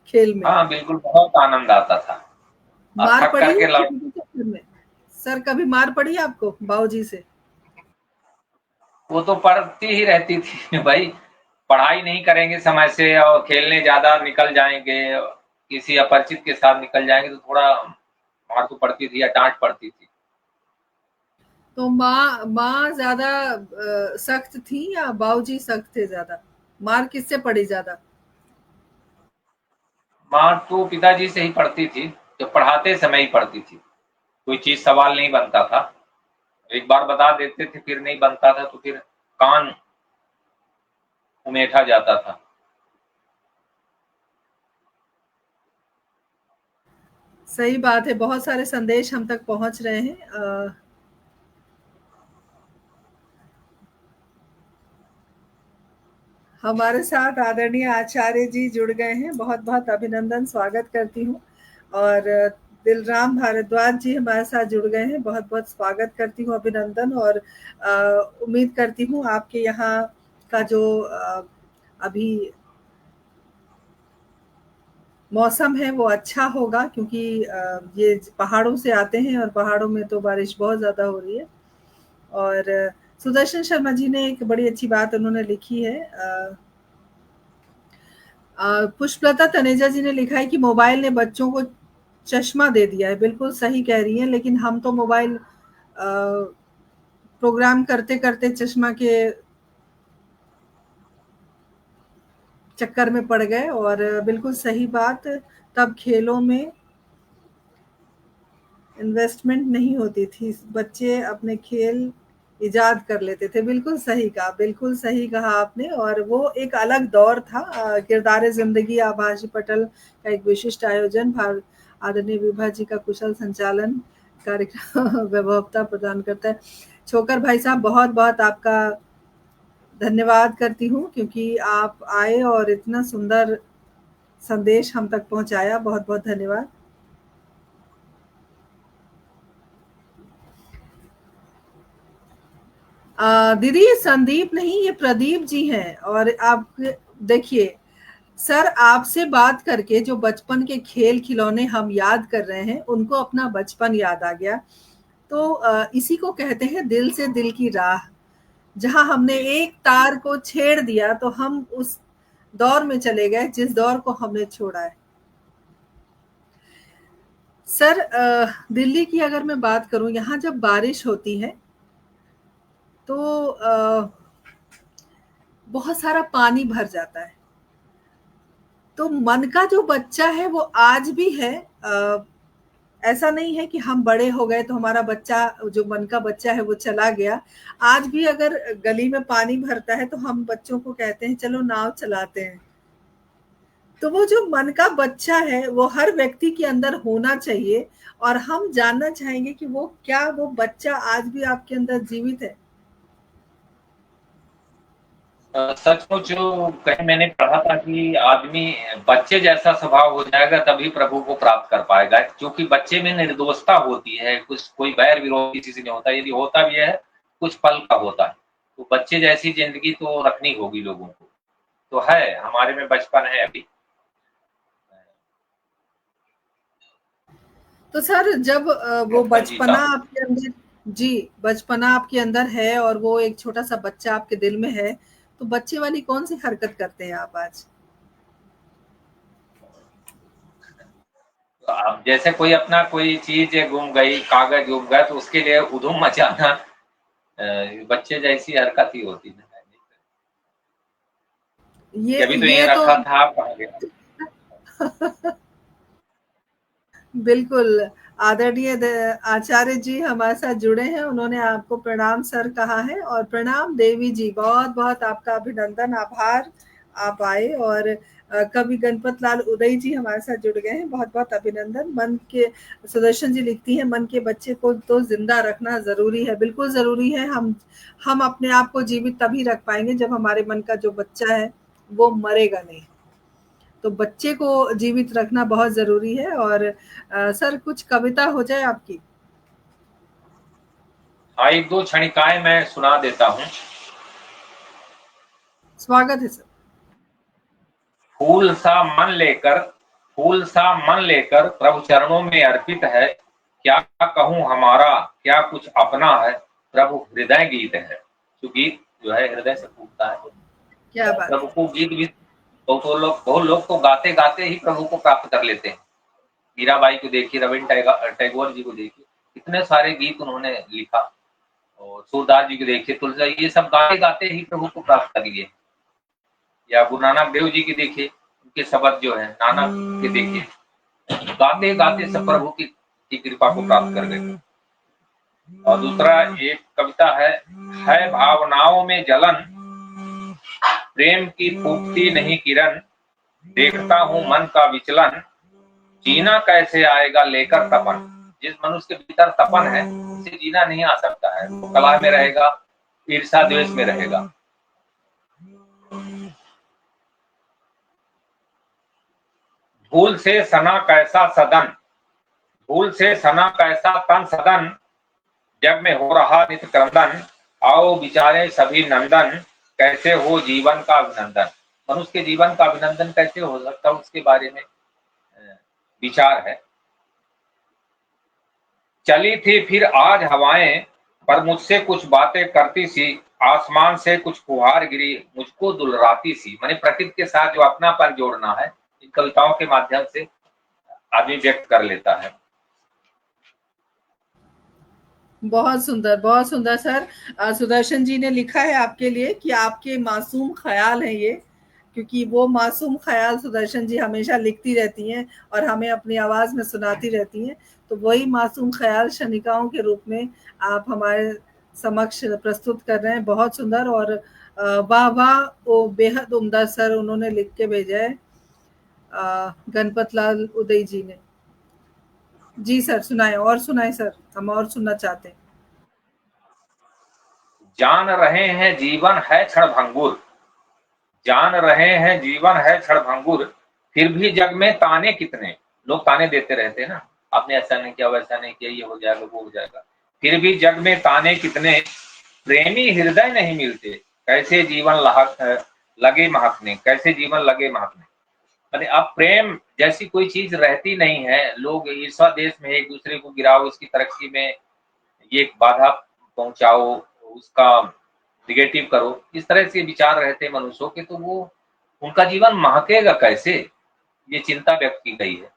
खेल में।
हाँ बिल्कुल, बहुत आनंद आता था और
मार
थक
पड़ी है
करके लौट।
किसी के चक्कर में? सर कभी मार पड़ी है आपको बाबूजी से?
वो तो पढ़ती ही रहती थी भाई, पढ़ाई नहीं करेंगे समय से और खेलने ज्यादा निकल जाएंगे, किसी अपरिचित के साथ निकल जाएंगे तो थोड़ा मार तो पड़ती थी या डांट पड़ती थी।
तो माँ ज्यादा सख्त थी या बाबूजी सख्त थे ज्यादा? मार किससे पड़ी ज्यादा?
मार तो पिताजी से ही पड़ती थी, जो पढ़ाते समय ही पड़ती थी। कोई चीज सवाल नहीं बनता था, एक बार बता देते थे, फिर नहीं बनता था तो फिर कान उमेठा जाता था।
सही बात है। बहुत सारे संदेश हम तक पहुंच रहे हैं। हमारे साथ आदरणीय आचार्य जी जुड़ गए हैं। बहुत-बहुत अभिनंदन, स्वागत करती हूँ। और दिलराम भारद्वाज जी हमारे साथ जुड़ गए हैं। बहुत-बहुत स्वागत करती हूँ, अभिनंदन। और उम्मीद करती हूँ आपके यहाँ का जो अभी मौसम है वो अच्छा होगा, क्योंकि ये पहाड़ों से आते हैं और पहाड़ों में तो बारिश बहुत ज़्यादा हो रही है। और सुदर्शन शर्मा जी ने एक बड़ी अच्छी बात उन्होंने लिखी है। पुष्पलता तनेजा जी ने लिखा है कि मोबाइल ने बच्चों को चश्मा दे दिया है। बिल्कुल सही कह रही हैं, लेकिन हम तो मोबाइल प्रोग्राम करते करते चक्कर में पड़ गए। और बिल्कुल सही बात, तब खेलों में इन्वेस्टमेंट नहीं होती थी, बच्चे अपने खेल इजाद कर लेते थे। बिल्कुल सही कहा, बिल्कुल सही कहा आपने। और वो एक अलग दौर था। किरदार जिंदगी आभासी पटल का एक विशिष्ट आयोजन, आदरणीय विभा जी का कुशल संचालन कार्यक्रम वैभवता प्रदान करता है। छोकर भाई साहब, बहुत बहुत आपका धन्यवाद करती हूँ, क्योंकि आप आए और इतना सुंदर संदेश हम तक पहुंचाया। बहुत बहुत धन्यवाद। दीदी, ये संदीप नहीं, ये प्रदीप जी हैं। और आप देखिए सर, आपसे बात करके जो बचपन के खेल खिलौने हम याद कर रहे हैं, उनको अपना बचपन याद आ गया। तो इसी को कहते हैं दिल से दिल की राह। जहां हमने एक तार को छेड़ दिया तो हम उस दौर में चले गए जिस दौर को हमने छोड़ा है। सर, दिल्ली की अगर मैं बात करूं, यहाँ जब बारिश होती है तो बहुत सारा पानी भर जाता है। तो मन का जो बच्चा है वो आज भी है। ऐसा नहीं है कि हम बड़े हो गए तो हमारा बच्चा, जो मन का बच्चा है वो चला गया। आज भी अगर गली में पानी भरता है तो हम बच्चों को कहते हैं चलो नाव चलाते हैं। तो वो जो मन का बच्चा है वो हर व्यक्ति के अंदर होना चाहिए। और हम जानना चाहेंगे कि वो क्या, वो बच्चा आज भी आपके अंदर जीवित है?
सचमुच जो कहीं मैंने पढ़ा था कि आदमी बच्चे जैसा स्वभाव हो जाएगा तभी प्रभु को प्राप्त कर पाएगा, क्योंकि बच्चे में निर्दोषता होती है, कुछ कोई बैर विरोध किसी से नहीं होता, यदि होता भी है कुछ पल का होता है। तो बच्चे जैसी जिंदगी तो रखनी होगी लोगों को। तो है, हमारे में बचपन है अभी।
तो सर, जब वो
मैं जीता
बचपना
हूँ।
आपके अंदर, जी, बचपना आपके अंदर है और वो एक छोटा सा बच्चा आपके दिल में है, तो बच्चे वाली कौन सी हरकत करते हैं आप आज?
तो अब जैसे कोई अपना कोई चीज गुम गई, कागज गुम गया, तो उसके लिए उधूम मचाना बच्चे जैसी हरकत ही होती है।
ये
अभी तो ये
ये तो
रखा था, आप कहाँ गया?
बिल्कुल। आदरणीय आचार्य जी हमारे साथ जुड़े हैं, उन्होंने आपको प्रणाम सर कहा है। और प्रणाम देवी जी, बहुत बहुत आपका अभिनंदन, आभार, आप आए। और कवि गणपत लाल उदय जी हमारे साथ जुड़ गए हैं, बहुत बहुत अभिनंदन। मन के सुदर्शन जी लिखती हैं, मन के बच्चे को तो जिंदा रखना जरूरी है। बिल्कुल जरूरी है। हम अपने आप को जीवित तभी रख पाएंगे जब हमारे मन का जो बच्चा है वो मरेगा नहीं। तो बच्चे को जीवित रखना बहुत जरूरी है। और सर, कुछ कविता हो जाए आपकी?
हाँ, एक दो क्षणिकाएं मैं सुना देता हूँ।
स्वागत है सर।
फूल सा मन लेकर, फूल सा मन लेकर प्रभु चरणों में अर्पित है, क्या कहूँ हमारा क्या कुछ अपना है, प्रभु हृदय गीत है। तो गीत जो है हृदय से फूटता है।
क्या बात
प्रभु
है।
को गीत भी बहुत लोग तो गाते गाते ही प्रभु को प्राप्त कर लेते हैं। मीराबाई को देखिए, रविन्द्र टैगोर जी को देखिए, कितने सारे गीत उन्होंने लिखा। और सूरदास जी को देखिए, तुलसी, ये सब गाते गाते ही प्रभु को प्राप्त कर लिए। या गुरु नानक देव जी की देखिए, उनके शब्द जो है, नानक के देखिए, गाते गाते सब प्रभु की कृपा को प्राप्त कर गए। और दूसरा एक कविता है भावनाओं में जलन, प्रेम की फूटती नहीं किरण, देखता हूँ मन का विचलन, जीना कैसे आएगा लेकर तपन। जिस मनुष्य के भीतर तपन है उसे जीना नहीं आ सकता है, वो कलह में रहेगा, ईर्षा द्वेष में रहेगा। भूल से सना कैसा सदन, भूल से सना कैसा तन सदन, जग में हो रहा नित्य क्रंदन, आओ विचारे सभी नंदन, कैसे हो जीवन का अभिनंदन। मनुष्य के जीवन का अभिनंदन कैसे हो सकता है, उसके बारे में विचार है। चली थी फिर आज हवाएं, पर मुझसे कुछ बातें करती सी, आसमान से कुछ फुहार गिरी मुझको दुलराती सी। माने प्रकृति के साथ जो अपनापन जोड़ना है, इन कविताओं के माध्यम से आदमी व्यक्त कर लेता है।
बहुत सुंदर सर। सुदर्शन जी ने लिखा है आपके लिए कि आपके मासूम ख्याल हैं ये, क्योंकि वो मासूम ख्याल सुदर्शन जी हमेशा लिखती रहती हैं और हमें अपनी आवाज़ में सुनाती रहती हैं। तो वही मासूम ख्याल शनिकाओं के रूप में आप हमारे समक्ष प्रस्तुत कर रहे हैं। बहुत सुंदर और वाह वाह! वो बेहद उम्दा सर उन्होंने लिख के भेजा है गणपत लाल उदय जी ने। जी सर, सुनाएँ और सुनाएँ सर, हम और सुनना चाहते हैं।
जान रहे हैं जीवन है क्षणभंगुर, जान रहे हैं जीवन है क्षणभंगुर, फिर भी जग में ताने कितने। लोग ताने देते रहते हैं ना, आपने ऐसा नहीं किया, वैसा नहीं किया, ये हो जाएगा, वो हो जाएगा। फिर भी जग में ताने कितने, प्रेमी हृदय नहीं मिलते, कैसे जीवन लगे महकने, कैसे जीवन लगे महकने। अरे अब प्रेम जैसी कोई चीज रहती नहीं है। लोग ईर्ष्या देश में एक दूसरे को गिराओ, इसकी तरक्की में ये बाधा पहुंचाओ, उसका निगेटिव करो, इस तरह से विचार रहते हैं मनुष्यों के, तो वो उनका जीवन महकेगा कैसे, ये चिंता व्यक्त की गई है।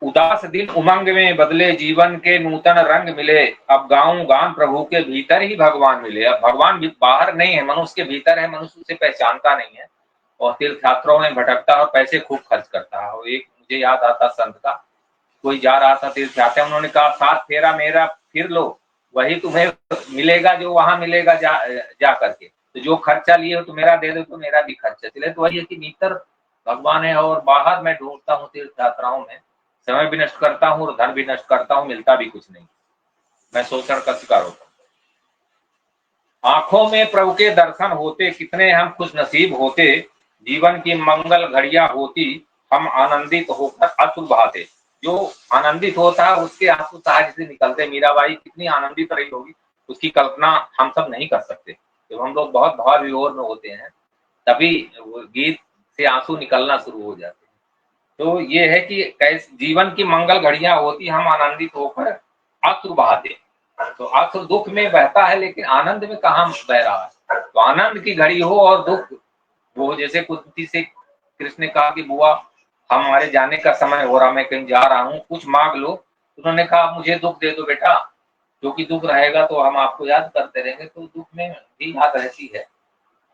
उदास दिन उमंग में बदले, जीवन के नूतन रंग मिले, अब गाऊं गान प्रभु के भीतर ही भगवान मिले। अब भगवान भी बाहर नहीं है, मनुष्य के भीतर है, मनुष्य उसे पहचानता नहीं है और तीर्थ यात्राओं में भटकता है और पैसे खूब खर्च करता है। और एक मुझे याद आता संत का, कोई जा रहा था तीर्थ यात्रा, उन्होंने कहा 7 फेरा मेरा फिर लो, वही तुम्हें मिलेगा जो वहां मिलेगा जा करके, तो जो खर्चा लिए हो तो मेरा दे दो, तो मेरा भी खर्चा चले। तो वही है कि भीतर भगवान है और बाहर मैं ढूंढता हूँ तीर्थ यात्राओं में, समय भी नष्ट करता हूँ और धन भी नष्ट करता हूँ, मिलता भी कुछ नहीं, मैं शोषण का शिकार होता हूँ। आंखों में प्रभु के दर्शन होते, कितने हम खुश नसीब होते, जीवन की मंगल घड़ियां होती, हम आनंदित होकर अश्रु बहाते। जो आनंदित होता है उसके आंसू सहज से निकलते। मीराबाई कितनी आनंदित रही होगी, उसकी कल्पना हम सब नहीं कर सकते। जब हम लोग बहुत भाव विभोर में होते हैं तभी वो गीत से आंसू निकलना शुरू हो जाते हैं। तो ये है कि कैसे जीवन की मंगल घड़ियां होती, हम आनंदित होकर अश्रु बहाते। तो अश्रु दुख में बहता है, लेकिन आनंद में कहाँ बह रहा है। तो आनंद की घड़ी हो और दुख वो, जैसे कुंती से कृष्ण ने कहा कि बुआ हमारे जाने का समय हो रहा, मैं कहीं जा रहा हूँ, कुछ मांग लो। उन्होंने कहा मुझे दुख दे दो बेटा, क्योंकि दुख रहेगा तो हम आपको याद करते रहेंगे। तो दुख में भी याद रहती है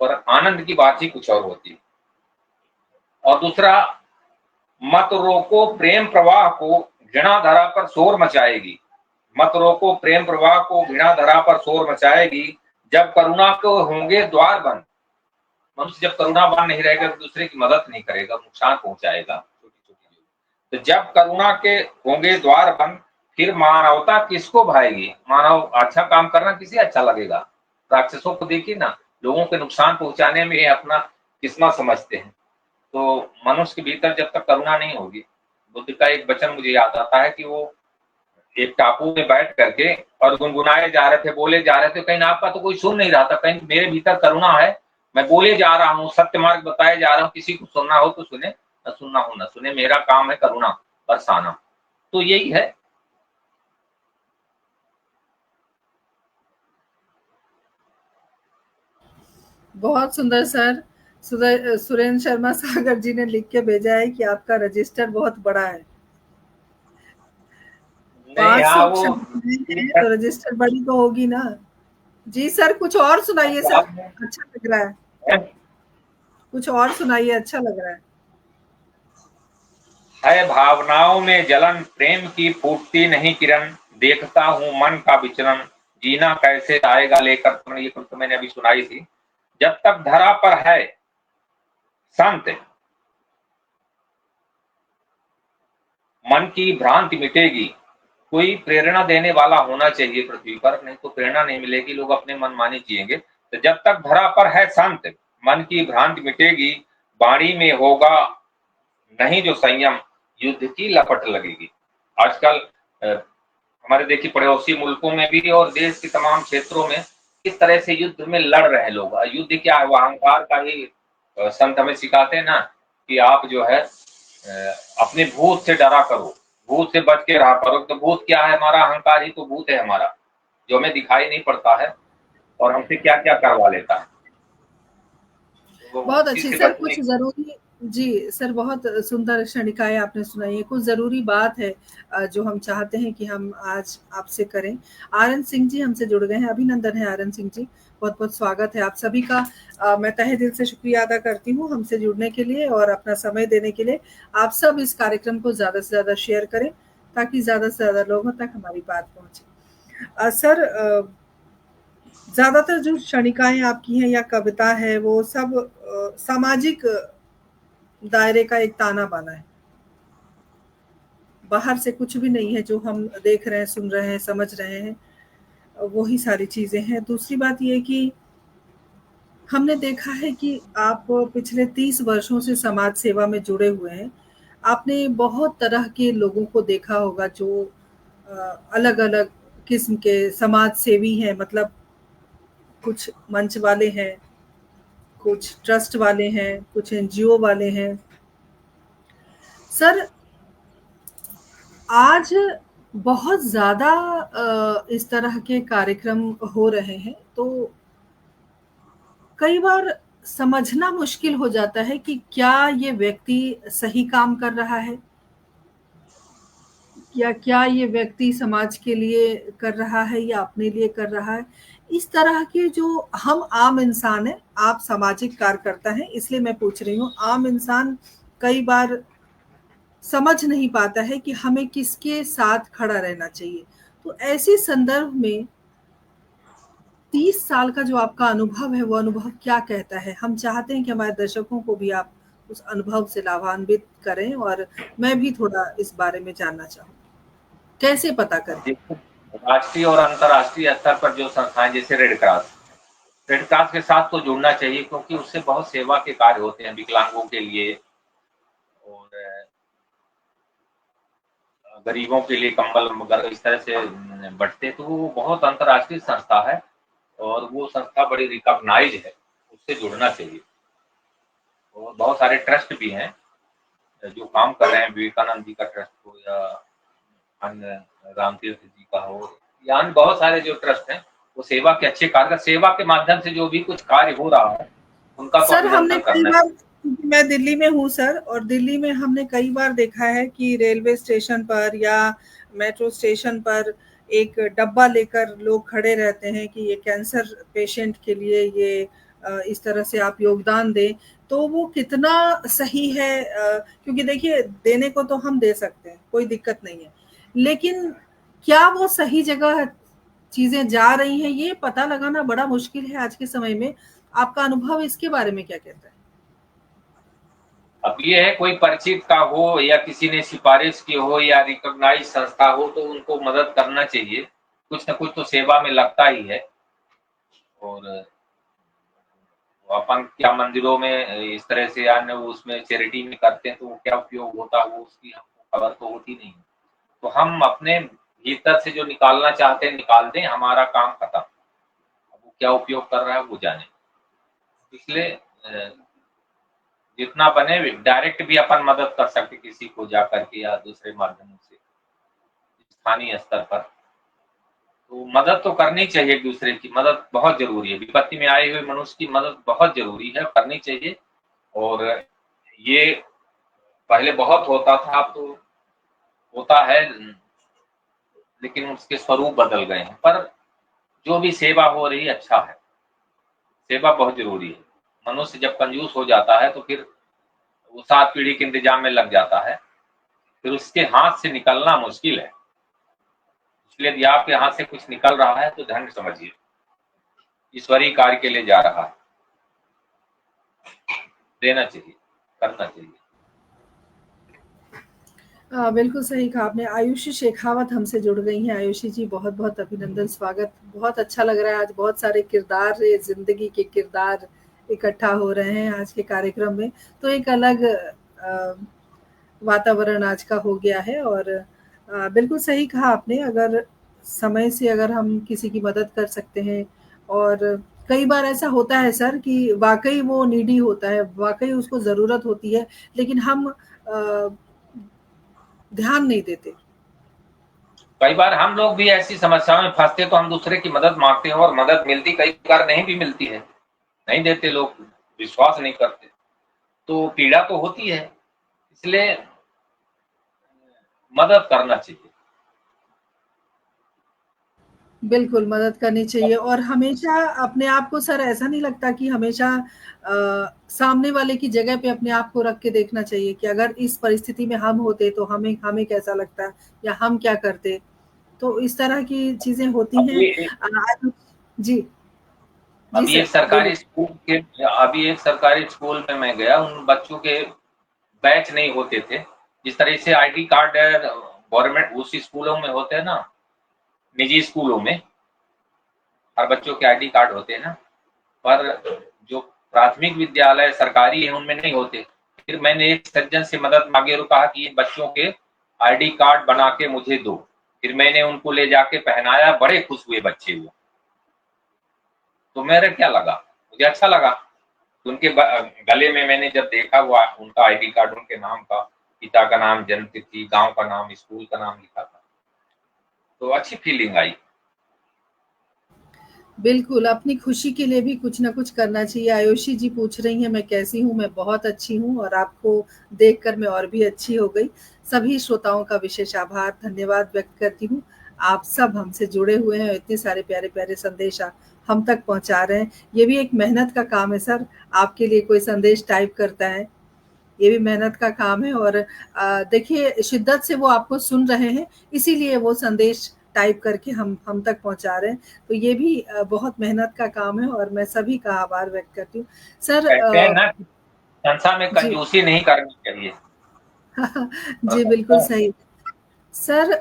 और आनंद की बात ही कुछ और होती है। और दूसरा, मत रोको प्रेम प्रवाह को, घृणा धरा पर शोर मचाएगी। मत रोको प्रेम प्रवाह को, घृणा धरा पर शोर मचाएगी, जब करुणा को होंगे द्वार बंद। मनुष्य जब करुणावान नहीं रहेगा, दूसरे की मदद नहीं करेगा, नुकसान पहुंचाएगा छोटी छोटी। तो जब करुणा के होंगे द्वार बंद, फिर मानवता किसको भाएगी। मानव अच्छा काम करना किसे अच्छा लगेगा। राक्षसों को देखिए ना, लोगों के नुकसान पहुंचाने में अपना किस्मत समझते हैं। तो मनुष्य के भीतर जब तक करुणा नहीं होगी, बुद्ध का एक वचन मुझे याद आता है कि वो एक टापू में बैठ करके और गुनगुनाए जा रहे थे, बोले जा रहे थे, कहीं आपका तो कोई सुन नहीं रहा था, कहीं मेरे भीतर करुणा है, मैं बोले जा रहा हूँ, सत्य मार्ग बताए जा रहा हूँ, किसी को सुनना हो तो सुने, न सुनना हो न सुने, मेरा काम है करुणा बरसाना। तो यही है।
बहुत सुंदर सर। सुरेंद्र शर्मा सागर जी ने लिख के भेजा है कि आपका रजिस्टर बहुत बड़ा है।
नहीं, हाँ
500
वो
हैं तो रजिस्टर बड़ी तो होगी ना। जी सर, कुछ और सुनाइए सर, अच्छा लग रहा है। कुछ और सुनाइए, अच्छा लग रहा
है भावनाओं में जलन, प्रेम की फूटती नहीं किरण, देखता हूँ मन का विचलन, जीना कैसे आएगा लेकर। तुमने ये तो मैंने अभी सुनाई थी। जब तक धरा पर है संत, मन की भ्रांति मिटेगी। कोई प्रेरणा देने वाला होना चाहिए पृथ्वी पर, नहीं तो प्रेरणा नहीं मिलेगी, लोग अपने मनमानी जिएंगे। तो जब तक धरा पर है संत, मन की भ्रांति मिटेगी, वाणी में होगा नहीं जो संयम, युद्ध की लपट लगेगी। आजकल हमारे देखिए पड़ोसी मुल्कों में भी और देश के तमाम क्षेत्रों में किस तरह से युद्ध में लड़ रहे लोग। युद्ध क्या है, वो अहंकार का ही संत हमें सिखाते हैं ना, कि आप जो है अपने भूत से डरा करो, भूत से बच के रहा करो। तो भूत क्या है, हमारा अहंकार ही तो भूत है हमारा, जो हमें दिखाई नहीं पड़ता है और हमसे क्या क्या करवा लेता है।
है। बहुत अच्छी सर। कुछ जी, सर बहुत सुंदर क्षणिकाएँ आपने सुनाई हैं। कुछ ज़रूरी बात है जो हम चाहते हैं कि हम आज आपसे करें। आरएन सिंह जी हमसे जुड़ गए हैं, अभिनंदन है आरएन सिंह जी, बहुत-बहुत स्वागत है आप सभी का। मैं तहे दिल से शुक्रिया अदा करती हूँ हमसे जुड़ने के लिए और अपना समय देने के लिए। आप सब इस कार्यक्रम को ज़्यादा से ज़्यादा शेयर करें, ताकि ज़्यादा से ज़्यादा लोगों तक हमारी बात पहुँचे। सर ज़्यादातर जो क्षणिकाएँ आपकी हैं या कविता है, वो सब सामाजिक दायरे का एक ताना-बाना है। बाहर से कुछ भी नहीं है जो हम देख रहे हैं, सुन रहे हैं, समझ रहे हैं, वही सारी चीज़ें हैं। दूसरी बात ये है कि हमने देखा है कि आप पिछले 30 वर्षों से समाज सेवा में जुड़े हुए हैं। आपने बहुत तरह के लोगों को देखा होगा जो अ, अलग-अलग किस्म के समाज सेवी हैं, मतलब कुछ मंच वाले हैं, कुछ ट्रस्ट वाले हैं, कुछ एनजीओ वाले हैं। सर आज बहुत ज़्यादा इस तरह के कार्यक्रम हो रहे हैं, तो कई बार समझना मुश्किल हो जाता है कि क्या ये व्यक्ति सही काम कर रहा है? या क्या ये व्यक्ति समाज के लिए कर रहा है या अपने लिए कर रहा है? इस तरह के जो हम आम इंसान हैं, आप सामाजिक कार्यकर्ता हैं, इसलिए मैं पूछ रही हूँ। आम इंसान कई बार समझ नहीं पाता है कि हमें किसके साथ खड़ा रहना चाहिए। तो ऐसे संदर्भ में 30 साल का जो आपका अनुभव है, वो अनुभव क्या कहता है? हम चाहते हैं कि हमारे दर्शकों को भी आप उस अनुभव से लाभान्वित करें और मैं भी थोड़ा इस बारे में जानना चाहूँ। कैसे पता करें?
देखिए, राष्ट्रीय और अंतर्राष्ट्रीय स्तर पर जो संस्थाएं जैसे रेड क्रॉस के साथ तो जुड़ना चाहिए, क्योंकि उससे बहुत सेवा के कार्य होते हैं विकलांगों के लिए और गरीबों के लिए कंबल वगैरह इस तरह से बंटते, तो वो बहुत अंतर्राष्ट्रीय संस्था है और वो संस्था बड़ी रिकॉग्नाइज है, उससे जुड़ना चाहिए। और बहुत सारे ट्रस्ट भी हैं जो काम कर रहे हैं, विवेकानंद जी का ट्रस्ट हो या अन्य रामतीर्थ जी का हो या अन्य बहुत सारे जो ट्रस्ट हैं, वो सेवा के अच्छे कार्य, सेवा के माध्यम से जो भी कुछ कार्य हो रहा है उनका तो
सर हमने
अभिनंदन
कई
करना
बार,
चाहिए।
क्योंकि मैं दिल्ली में हूँ सर, और दिल्ली में हमने कई बार देखा है कि रेलवे स्टेशन पर या मेट्रो स्टेशन पर एक डब्बा लेकर लोग खड़े रहते हैं कि ये कैंसर पेशेंट के लिए ये इस तरह से आप योगदान दें। तो वो कितना सही है? क्योंकि देखिए देने को तो हम दे सकते हैं, कोई दिक्कत नहीं है। लेकिन क्या वो सही जगह चीज़ें जा रही हैं, ये पता लगाना बड़ा मुश्किल है आज के समय में। आपका अनुभव इसके बारे में क्या कहता है?
अब ये है, कोई परिचित का हो या किसी ने सिफारिश की हो या रिकॉग्नाइज संस्था हो तो उनको मदद करना चाहिए। कुछ न कुछ तो सेवा में लगता ही है। और अपन क्या मंदिरों में इस तरह से अन्य उसमें चैरिटी में करते हैं तो वो क्या उपयोग होता है वो उसकी हमको खबर तो होती नहीं। तो हम अपने भीतर से जो निकालना चाहते हैं निकाल दें, हमारा काम खत्म। अब वो क्या उपयोग कर रहा है वो जाने। इसलिए जितना बने डायरेक्ट भी अपन मदद कर सकते किसी को जा करके या दूसरे माध्यमों से स्थानीय स्तर पर। तो मदद तो करनी चाहिए, एक दूसरे की मदद बहुत जरूरी है। विपत्ति में आए हुए मनुष्य की मदद बहुत जरूरी है, करनी चाहिए। और ये पहले बहुत होता था, अब तो होता है लेकिन उसके स्वरूप बदल गए हैं। पर जो भी सेवा हो रही है अच्छा है, सेवा बहुत जरूरी है। मनुष्य जब कंजूस हो जाता है तो फिर वो 7 पीढ़ी के इंतजाम में लग जाता है, फिर उसके हाथ से निकलना मुश्किल है। इसलिए यदि आपके हाथ से कुछ निकल रहा है तो धन्य समझिए, ईश्वरीय कार्य के लिए जा रहा है, देना चाहिए, करना चाहिए।
बिल्कुल सही कहा आपने। आयुषी शेखावत हमसे जुड़ गई हैं। आयुषी जी बहुत-बहुत अभिनंदन, स्वागत। बहुत अच्छा लग रहा है, आज बहुत सारे किरदार, ज़िंदगी के किरदार इकट्ठा हो रहे हैं आज के कार्यक्रम में। तो एक अलग वातावरण आज का हो गया है और बिल्कुल सही कहा आपने। अगर समय से अगर हम किसी की मदद कर सकते हैं, और कई बार ऐसा होता है सर कि वाक़ई वो नीडी होता है, वाक़ई उसको ज़रूरत होती है, लेकिन हम ध्यान नहीं देते।
कई बार हम लोग भी ऐसी समस्याओं में फंसते तो हम दूसरे की मदद मांगते हैं और मदद मिलती, कई बार नहीं भी मिलती है, नहीं देते लोग, विश्वास नहीं करते। तो पीड़ा तो होती है, इसलिए मदद करना चाहिए।
बिल्कुल, मदद करनी चाहिए और हमेशा अपने आप को सर ऐसा नहीं लगता कि हमेशा सामने वाले की जगह पे अपने आप को रख के देखना चाहिए कि अगर इस परिस्थिति में हम होते तो हमें हमें कैसा लगता या हम क्या करते? तो इस तरह की चीज़ें होती हैं।
अभी
आज जी, जी
अभी एक
सर, बोलिए।
सरकारी स्कूल के अभी एक सरकारी स्कूल में मैं गया, उन बच्चों के बैच नहीं होते थे। जिस तरह से आईडी कार्ड गवर्नमेंट उसी स्कूलों में होते हैं ना, निजी स्कूलों में हर बच्चों के आईडी कार्ड होते हैं ना, पर जो प्राथमिक विद्यालय सरकारी है उनमें नहीं होते। फिर मैंने एक सज्जन से मदद मांगी और कहा कि बच्चों के आईडी कार्ड बना के मुझे दो। फिर मैंने उनको ले जाके पहनाया, बड़े खुश हुए बच्चे वो। तो मेरे क्या लगा, मुझे अच्छा लगा। तो उनके गले में मैंने जब देखा वो उनका आईडी कार्ड उनके नाम का, पिता का नाम, जन्म तिथि, गांव का नाम, स्कूल का नाम लिखा था, तो अच्छी फीलिंग आई।
बिल्कुल, अपनी खुशी के लिए भी कुछ न कुछ करना चाहिए। आयुषी जी पूछ रही हैं, मैं कैसी हूँ? मैं बहुत अच्छी हूँ और आपको देखकर मैं और भी अच्छी हो गई। सभी श्रोताओं का विशेष आभार, धन्यवाद व्यक्त करती हूँ। आप सब हमसे जुड़े हुए हैं और इतने सारे प्यारे-प्यारे संदेश हम तक पहुँचा रहे हैं। ये भी एक मेहनत का काम है सर, आपके लिए कोई संदेश टाइप करता है, ये भी मेहनत का काम है और देखिए शिद्दत से वो आपको सुन रहे हैं, इसीलिए वो संदेश टाइप करके हम तक पहुँचा रहे हैं। तो ये भी बहुत मेहनत का काम है और मैं सभी का आभार व्यक्त करती हूँ। सर
कहते हैं ना, संसार में
जी।
कंजूसी नहीं करनी चाहिए।
जी, बिल्कुल सही। सर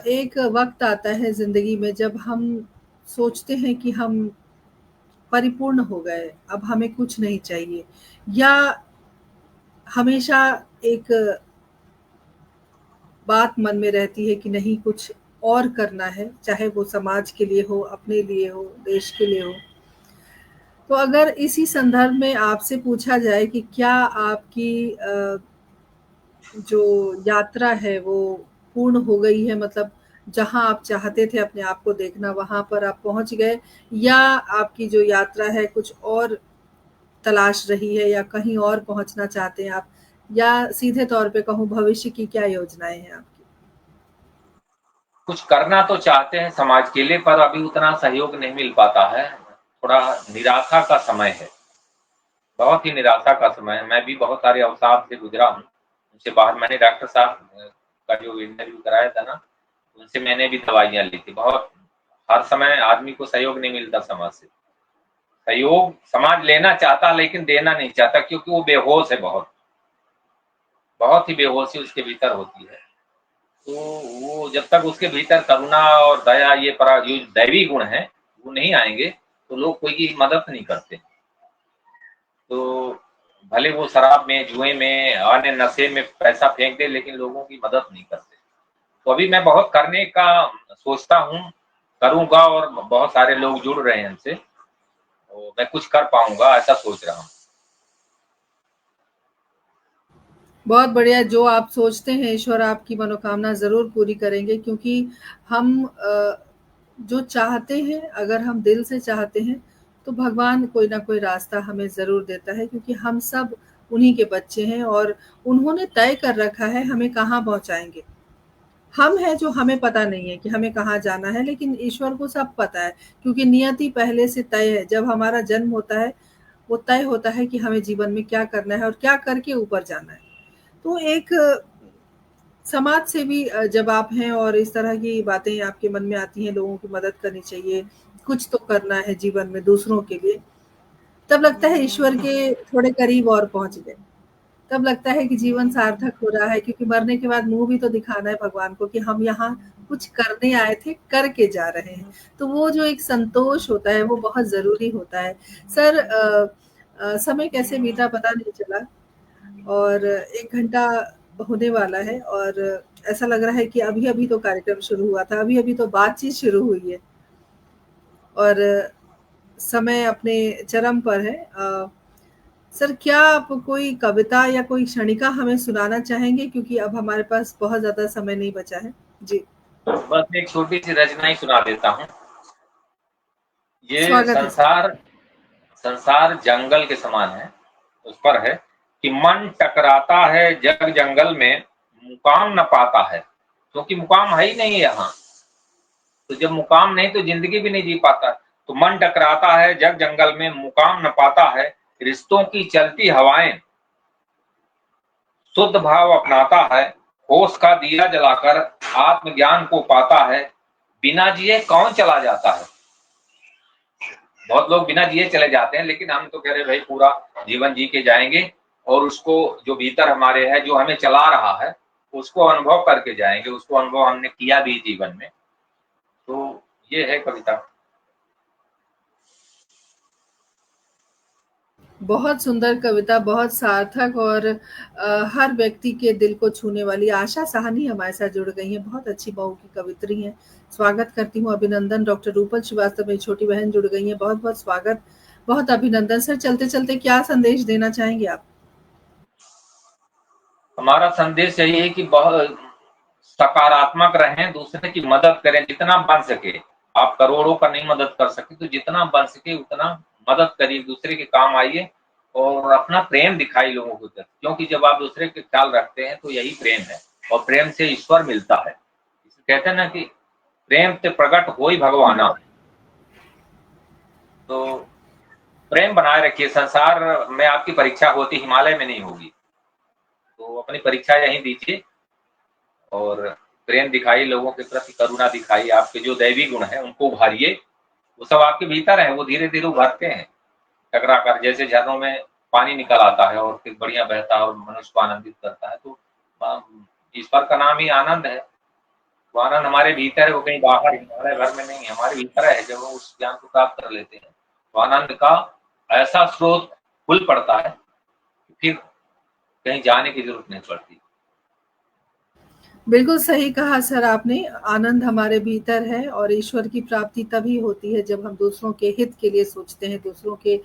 एक वक़्त आता है ज़िंदगी में जब हम सोचते हैं कि हम परिपूर्ण हो गए, अब हमें कुछ नहीं चाहिए या हमेशा एक बात मन में रहती है कि नहीं कुछ और करना है, चाहे वो समाज के लिए हो, अपने लिए हो, देश के लिए हो। तो अगर इसी संदर्भ में आपसे पूछा जाए कि क्या आपकी जो यात्रा है वो पूर्ण हो गई है, मतलब जहाँ आप चाहते थे अपने आप को देखना वहाँ पर आप पहुँच गए या आपकी जो यात्रा है कुछ और तलाश रही है या कहीं और पहुँचना चाहते हैं आप? या सीधे तौर पे कहूँ भविष्य की क्या योजनाएँ हैं आपकी?
कुछ करना तो चाहते हैं समाज के लिए, पर अभी उतना सहयोग नहीं मिल पाता है। थोड़ा निराशा का समय है, बहुत ही निराशा का समय है। मैं भी बहुत सारे अवसाद से गुजरा हूँ। उनसे बाहर मैंने डॉक्टर साहब का जो इंटरव्यू कराया था ना, उनसे मैंने भी दवाइयाँ ली थी। बहुत हर समय आदमी को सहयोग नहीं मिलता समाज से। सहयोग समाज लेना चाहता लेकिन देना नहीं चाहता, क्योंकि वो बेहोश है, बहुत ही बेहोशी उसके भीतर होती है। तो वो जब तक उसके भीतर करुणा और दया, ये जो दैवी गुण है, वो नहीं आएंगे तो लोग कोई की मदद नहीं करते। तो भले वो शराब में, जुए में, अन्य नशे में पैसा फेंक दे, लेकिन लोगों की मदद नहीं करते। तो अभी मैं बहुत करने का सोचता हूँ, करूंगा, और बहुत सारे लोग जुड़ रहे हैं हमसे, तो मैं कुछ कर पाऊंगा ऐसा सोच रहा हूँ।
बहुत बढ़िया, जो आप सोचते हैं ईश्वर आपकी मनोकामना ज़रूर पूरी करेंगे क्योंकि हम जो चाहते हैं अगर हम दिल से चाहते हैं, तो भगवान कोई ना कोई रास्ता हमें ज़रूर देता है क्योंकि हम सब उन्हीं के बच्चे हैं और उन्होंने तय कर रखा है हमें कहाँ पहुँचाएँगे। हम हैं जो हमें पता नहीं है कि हमें कहाँ जाना है, लेकिन ईश्वर को सब पता है क्योंकि नियति पहले से तय है। जब हमारा जन्म होता है, वो तय होता है कि हमें जीवन में क्या करना है और क्या करके ऊपर जाना है। तो एक समाज सेवी जब आप हैं और इस तरह की बातें आपके मन में आती हैं, लोगों की मदद करनी चाहिए, कुछ तो करना है जीवन में दूसरों के लिए, तब लगता है ईश्वर के थोड़े करीब और पहुँच गए। तब लगता है कि जीवन सार्थक हो रहा है क्योंकि मरने के बाद मुँह भी तो दिखाना है भगवान को कि हम यहाँ कुछ करने आए थे, करके जा रहे हैं। तो वो जो एक संतोष होता है, वो बहुत ज़रूरी होता है। सर समय कैसे बीता पता नहीं चला और 1 घंटा होने वाला है और ऐसा लग रहा है कि अभी-अभी तो कार्यक्रम शुरू हुआ था, अभी-अभी तो बातचीत शुरू हुई है और समय अपने चरम पर है। सर क्या आप कोई कविता या कोई क्षणिका हमें सुनाना चाहेंगे? क्योंकि अब हमारे पास बहुत ज़्यादा समय नहीं बचा है। जी,
बस एक छोटी सी रचना ही सुना देता हूँ। ये
स्वागत है सर।
संसार संसार जंगल के समान है, उस पर है कि मन टकराता है जग जंगल में, मुकाम न पाता है, क्योंकि मुकाम है ही नहीं यहाँ। तो जब मुकाम नहीं तो जिंदगी भी नहीं जी पाता। तो मन टकराता है जग जंगल में, मुकाम न पाता है, रिश्तों की चलती हवाएं, शुद्ध भाव अपनाता है, होश का दिया जलाकर आत्मज्ञान को पाता है, बिना जिए कौन चला जाता है। बहुत लोग बिना जिए चले जाते हैं, लेकिन हम तो कह रहे भाई पूरा जीवन जी के जाएंगे और उसको जो भीतर हमारे है, जो हमें चला रहा है, उसको अनुभव करके जाएंगे। उसको अनुभव हमने किया भी जीवन में। तो ये है कविता।
बहुत सुंदर कविता, बहुत सार्थक और हर व्यक्ति के दिल को छूने वाली। आशा साहनी हमारे साथ जुड़ गई हैं, बहुत अच्छी बहू की कवित्री हैं। स्वागत करती हूँ, अभिनंदन। डॉक्टर रूपल श्रीवास्तव मेरी छोटी बहन जुड़ गई हैं, बहुत बहुत स्वागत, बहुत अभिनंदन। सर चलते चलते क्या संदेश देना चाहेंगे आप?
हमारा संदेश यही है कि बहुत सकारात्मक रहें, दूसरे की मदद करें जितना बन सके। आप करोड़ों का नहीं मदद कर सकते, तो जितना बन सके उतना मदद करिए, दूसरे के काम आइए और अपना प्रेम दिखाई लोगों को, क्योंकि जब आप दूसरे के ख्याल रखते हैं तो यही प्रेम है, और प्रेम से ईश्वर मिलता है। कहते हैं ना कि प्रेम से प्रकट होई भगवाना। तो प्रेम बनाए रखिए। संसार में आपकी परीक्षा होती, हिमालय में नहीं होगी। तो अपनी परीक्षा यहीं दीजिए और प्रेम दिखाइए, लोगों के प्रति करुणा दिखाइए। आपके जो दैवी गुण है उनको उभारिए, वो सब आपके भीतर है, वो धीरे धीरे उभरते हैं टकरा कर। जैसे झरनों में पानी निकल आता है और फिर बढ़िया बहता है और मनुष्य को आनंदित करता है। तो ईश्वर का नाम ही आनंद है। वो आनंद हमारे भीतर है, वो कहीं बाहर हमारे घर में नहीं, हमारे भीतर है। जब हम उस ज्ञान को प्राप्त कर लेते हैं तो आनंद का ऐसा स्रोत खुल पड़ता है, फिर कहीं जाने की जरूरत नहीं पड़ती।
बिल्कुल सही कहा सर आपने। आनंद हमारे भीतर है और ईश्वर की प्राप्ति तभी होती है जब हम दूसरों के हित के लिए सोचते हैं, दूसरों के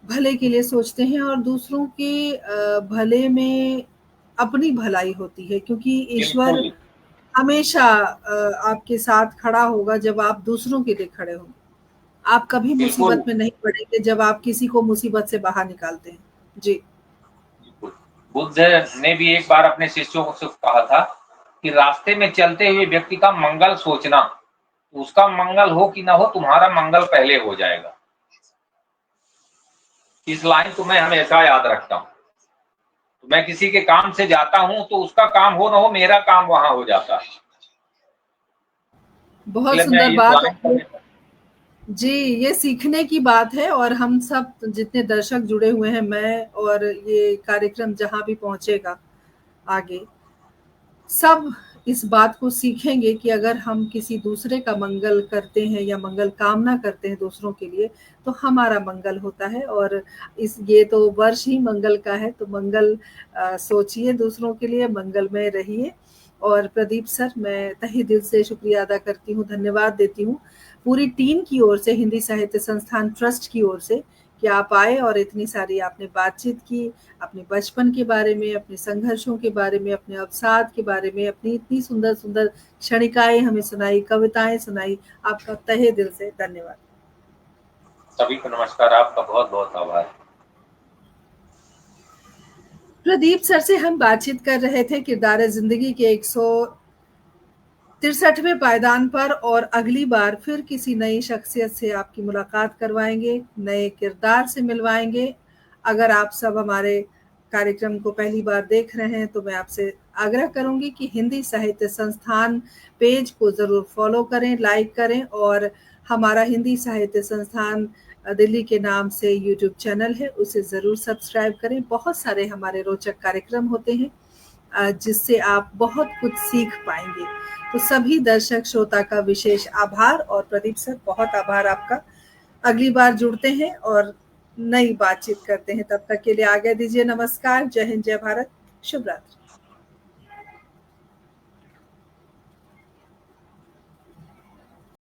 भले के लिए सोचते हैं, और दूसरों के भले में अपनी भलाई होती है, क्योंकि ईश्वर
बिल्कुल
हमेशा आपके साथ खड़ा होगा जब आप दूसरों के लिए खड़े होंगे। आप कभी
बिल्कुल
मुसीबत में नहीं पड़ेंगे जब आप किसी को मुसीबत से बाहर निकालते हैं। जी।
बिल्कुल। बुद्ध ने भी एक बार अपने शिष्यों से कहा था कि रास्ते में चलते हुए व्यक्ति का मंगल सोचना, उसका मंगल हो कि ना हो, तुम्हारा मंगल पहले हो जाएगा। इस लाइन को मैं हमेशा याद रखता हूँ। तो मैं किसी के काम से जाता हूँ तो उसका काम हो ना हो, मेरा काम वहां हो जाता है।
बहुत
इसलिए मैं
सुंदर
इस
बात।
लाइन
जी, ये सीखने की बात है, और हम सब जितने दर्शक जुड़े हुए हैं, मैं और ये कार्यक्रम जहाँ भी पहुँचेगा आगे, सब इस बात को सीखेंगे कि अगर हम किसी दूसरे का मंगल करते हैं या मंगल कामना करते हैं दूसरों के लिए, तो हमारा मंगल होता है। और ये तो वर्ष ही मंगल का है, तो मंगल सोचिए दूसरों के लिए, मंगलमय रहिए। और प्रदीप सर, मैं तहे दिल से शुक्रिया अदा करती हूँ, धन्यवाद देती हूँ पूरी टीम की ओर से, हिंदी साहित्य संस्थान ट्रस्ट की ओर से, कि आप आए और इतनी सारी आपने बातचीत की, अपने बचपन के बारे में, अपने संघर्षों के बारे में, अपने अवसाद के बारे में, अपनी इतनी सुंदर सुंदर क्षणिकाएं हमें सुनाई, कविताएं सुनाई। आपका तहे दिल से धन्यवाद।
सभी को नमस्कार, आपका बहुत बहुत आभार।
प्रदीप सर से हम बातचीत कर रहे थे किरदार जिंदगी के 163वें पायदान पर, और अगली बार फिर किसी नई शख्सियत से आपकी मुलाकात करवाएंगे, नए किरदार से मिलवाएंगे। अगर आप सब हमारे कार्यक्रम को पहली बार देख रहे हैं तो मैं आपसे आग्रह करूंगी कि हिंदी साहित्य संस्थान पेज को ज़रूर फॉलो करें, लाइक करें, और हमारा हिंदी साहित्य संस्थान दिल्ली के नाम से यूट्यूब चैनल है, उसे ज़रूर सब्सक्राइब करें। बहुत सारे हमारे रोचक कार्यक्रम होते हैं जिससे आप बहुत कुछ सीख पाएंगे। तो सभी दर्शक श्रोता का विशेष आभार, और प्रदीप सर बहुत आभार आपका। अगली बार जुड़ते हैं और नई बातचीत करते हैं, तब तक के लिए आज्ञा दीजिए। नमस्कार, जय हिंद, जय भारत, शुभ रात्रि।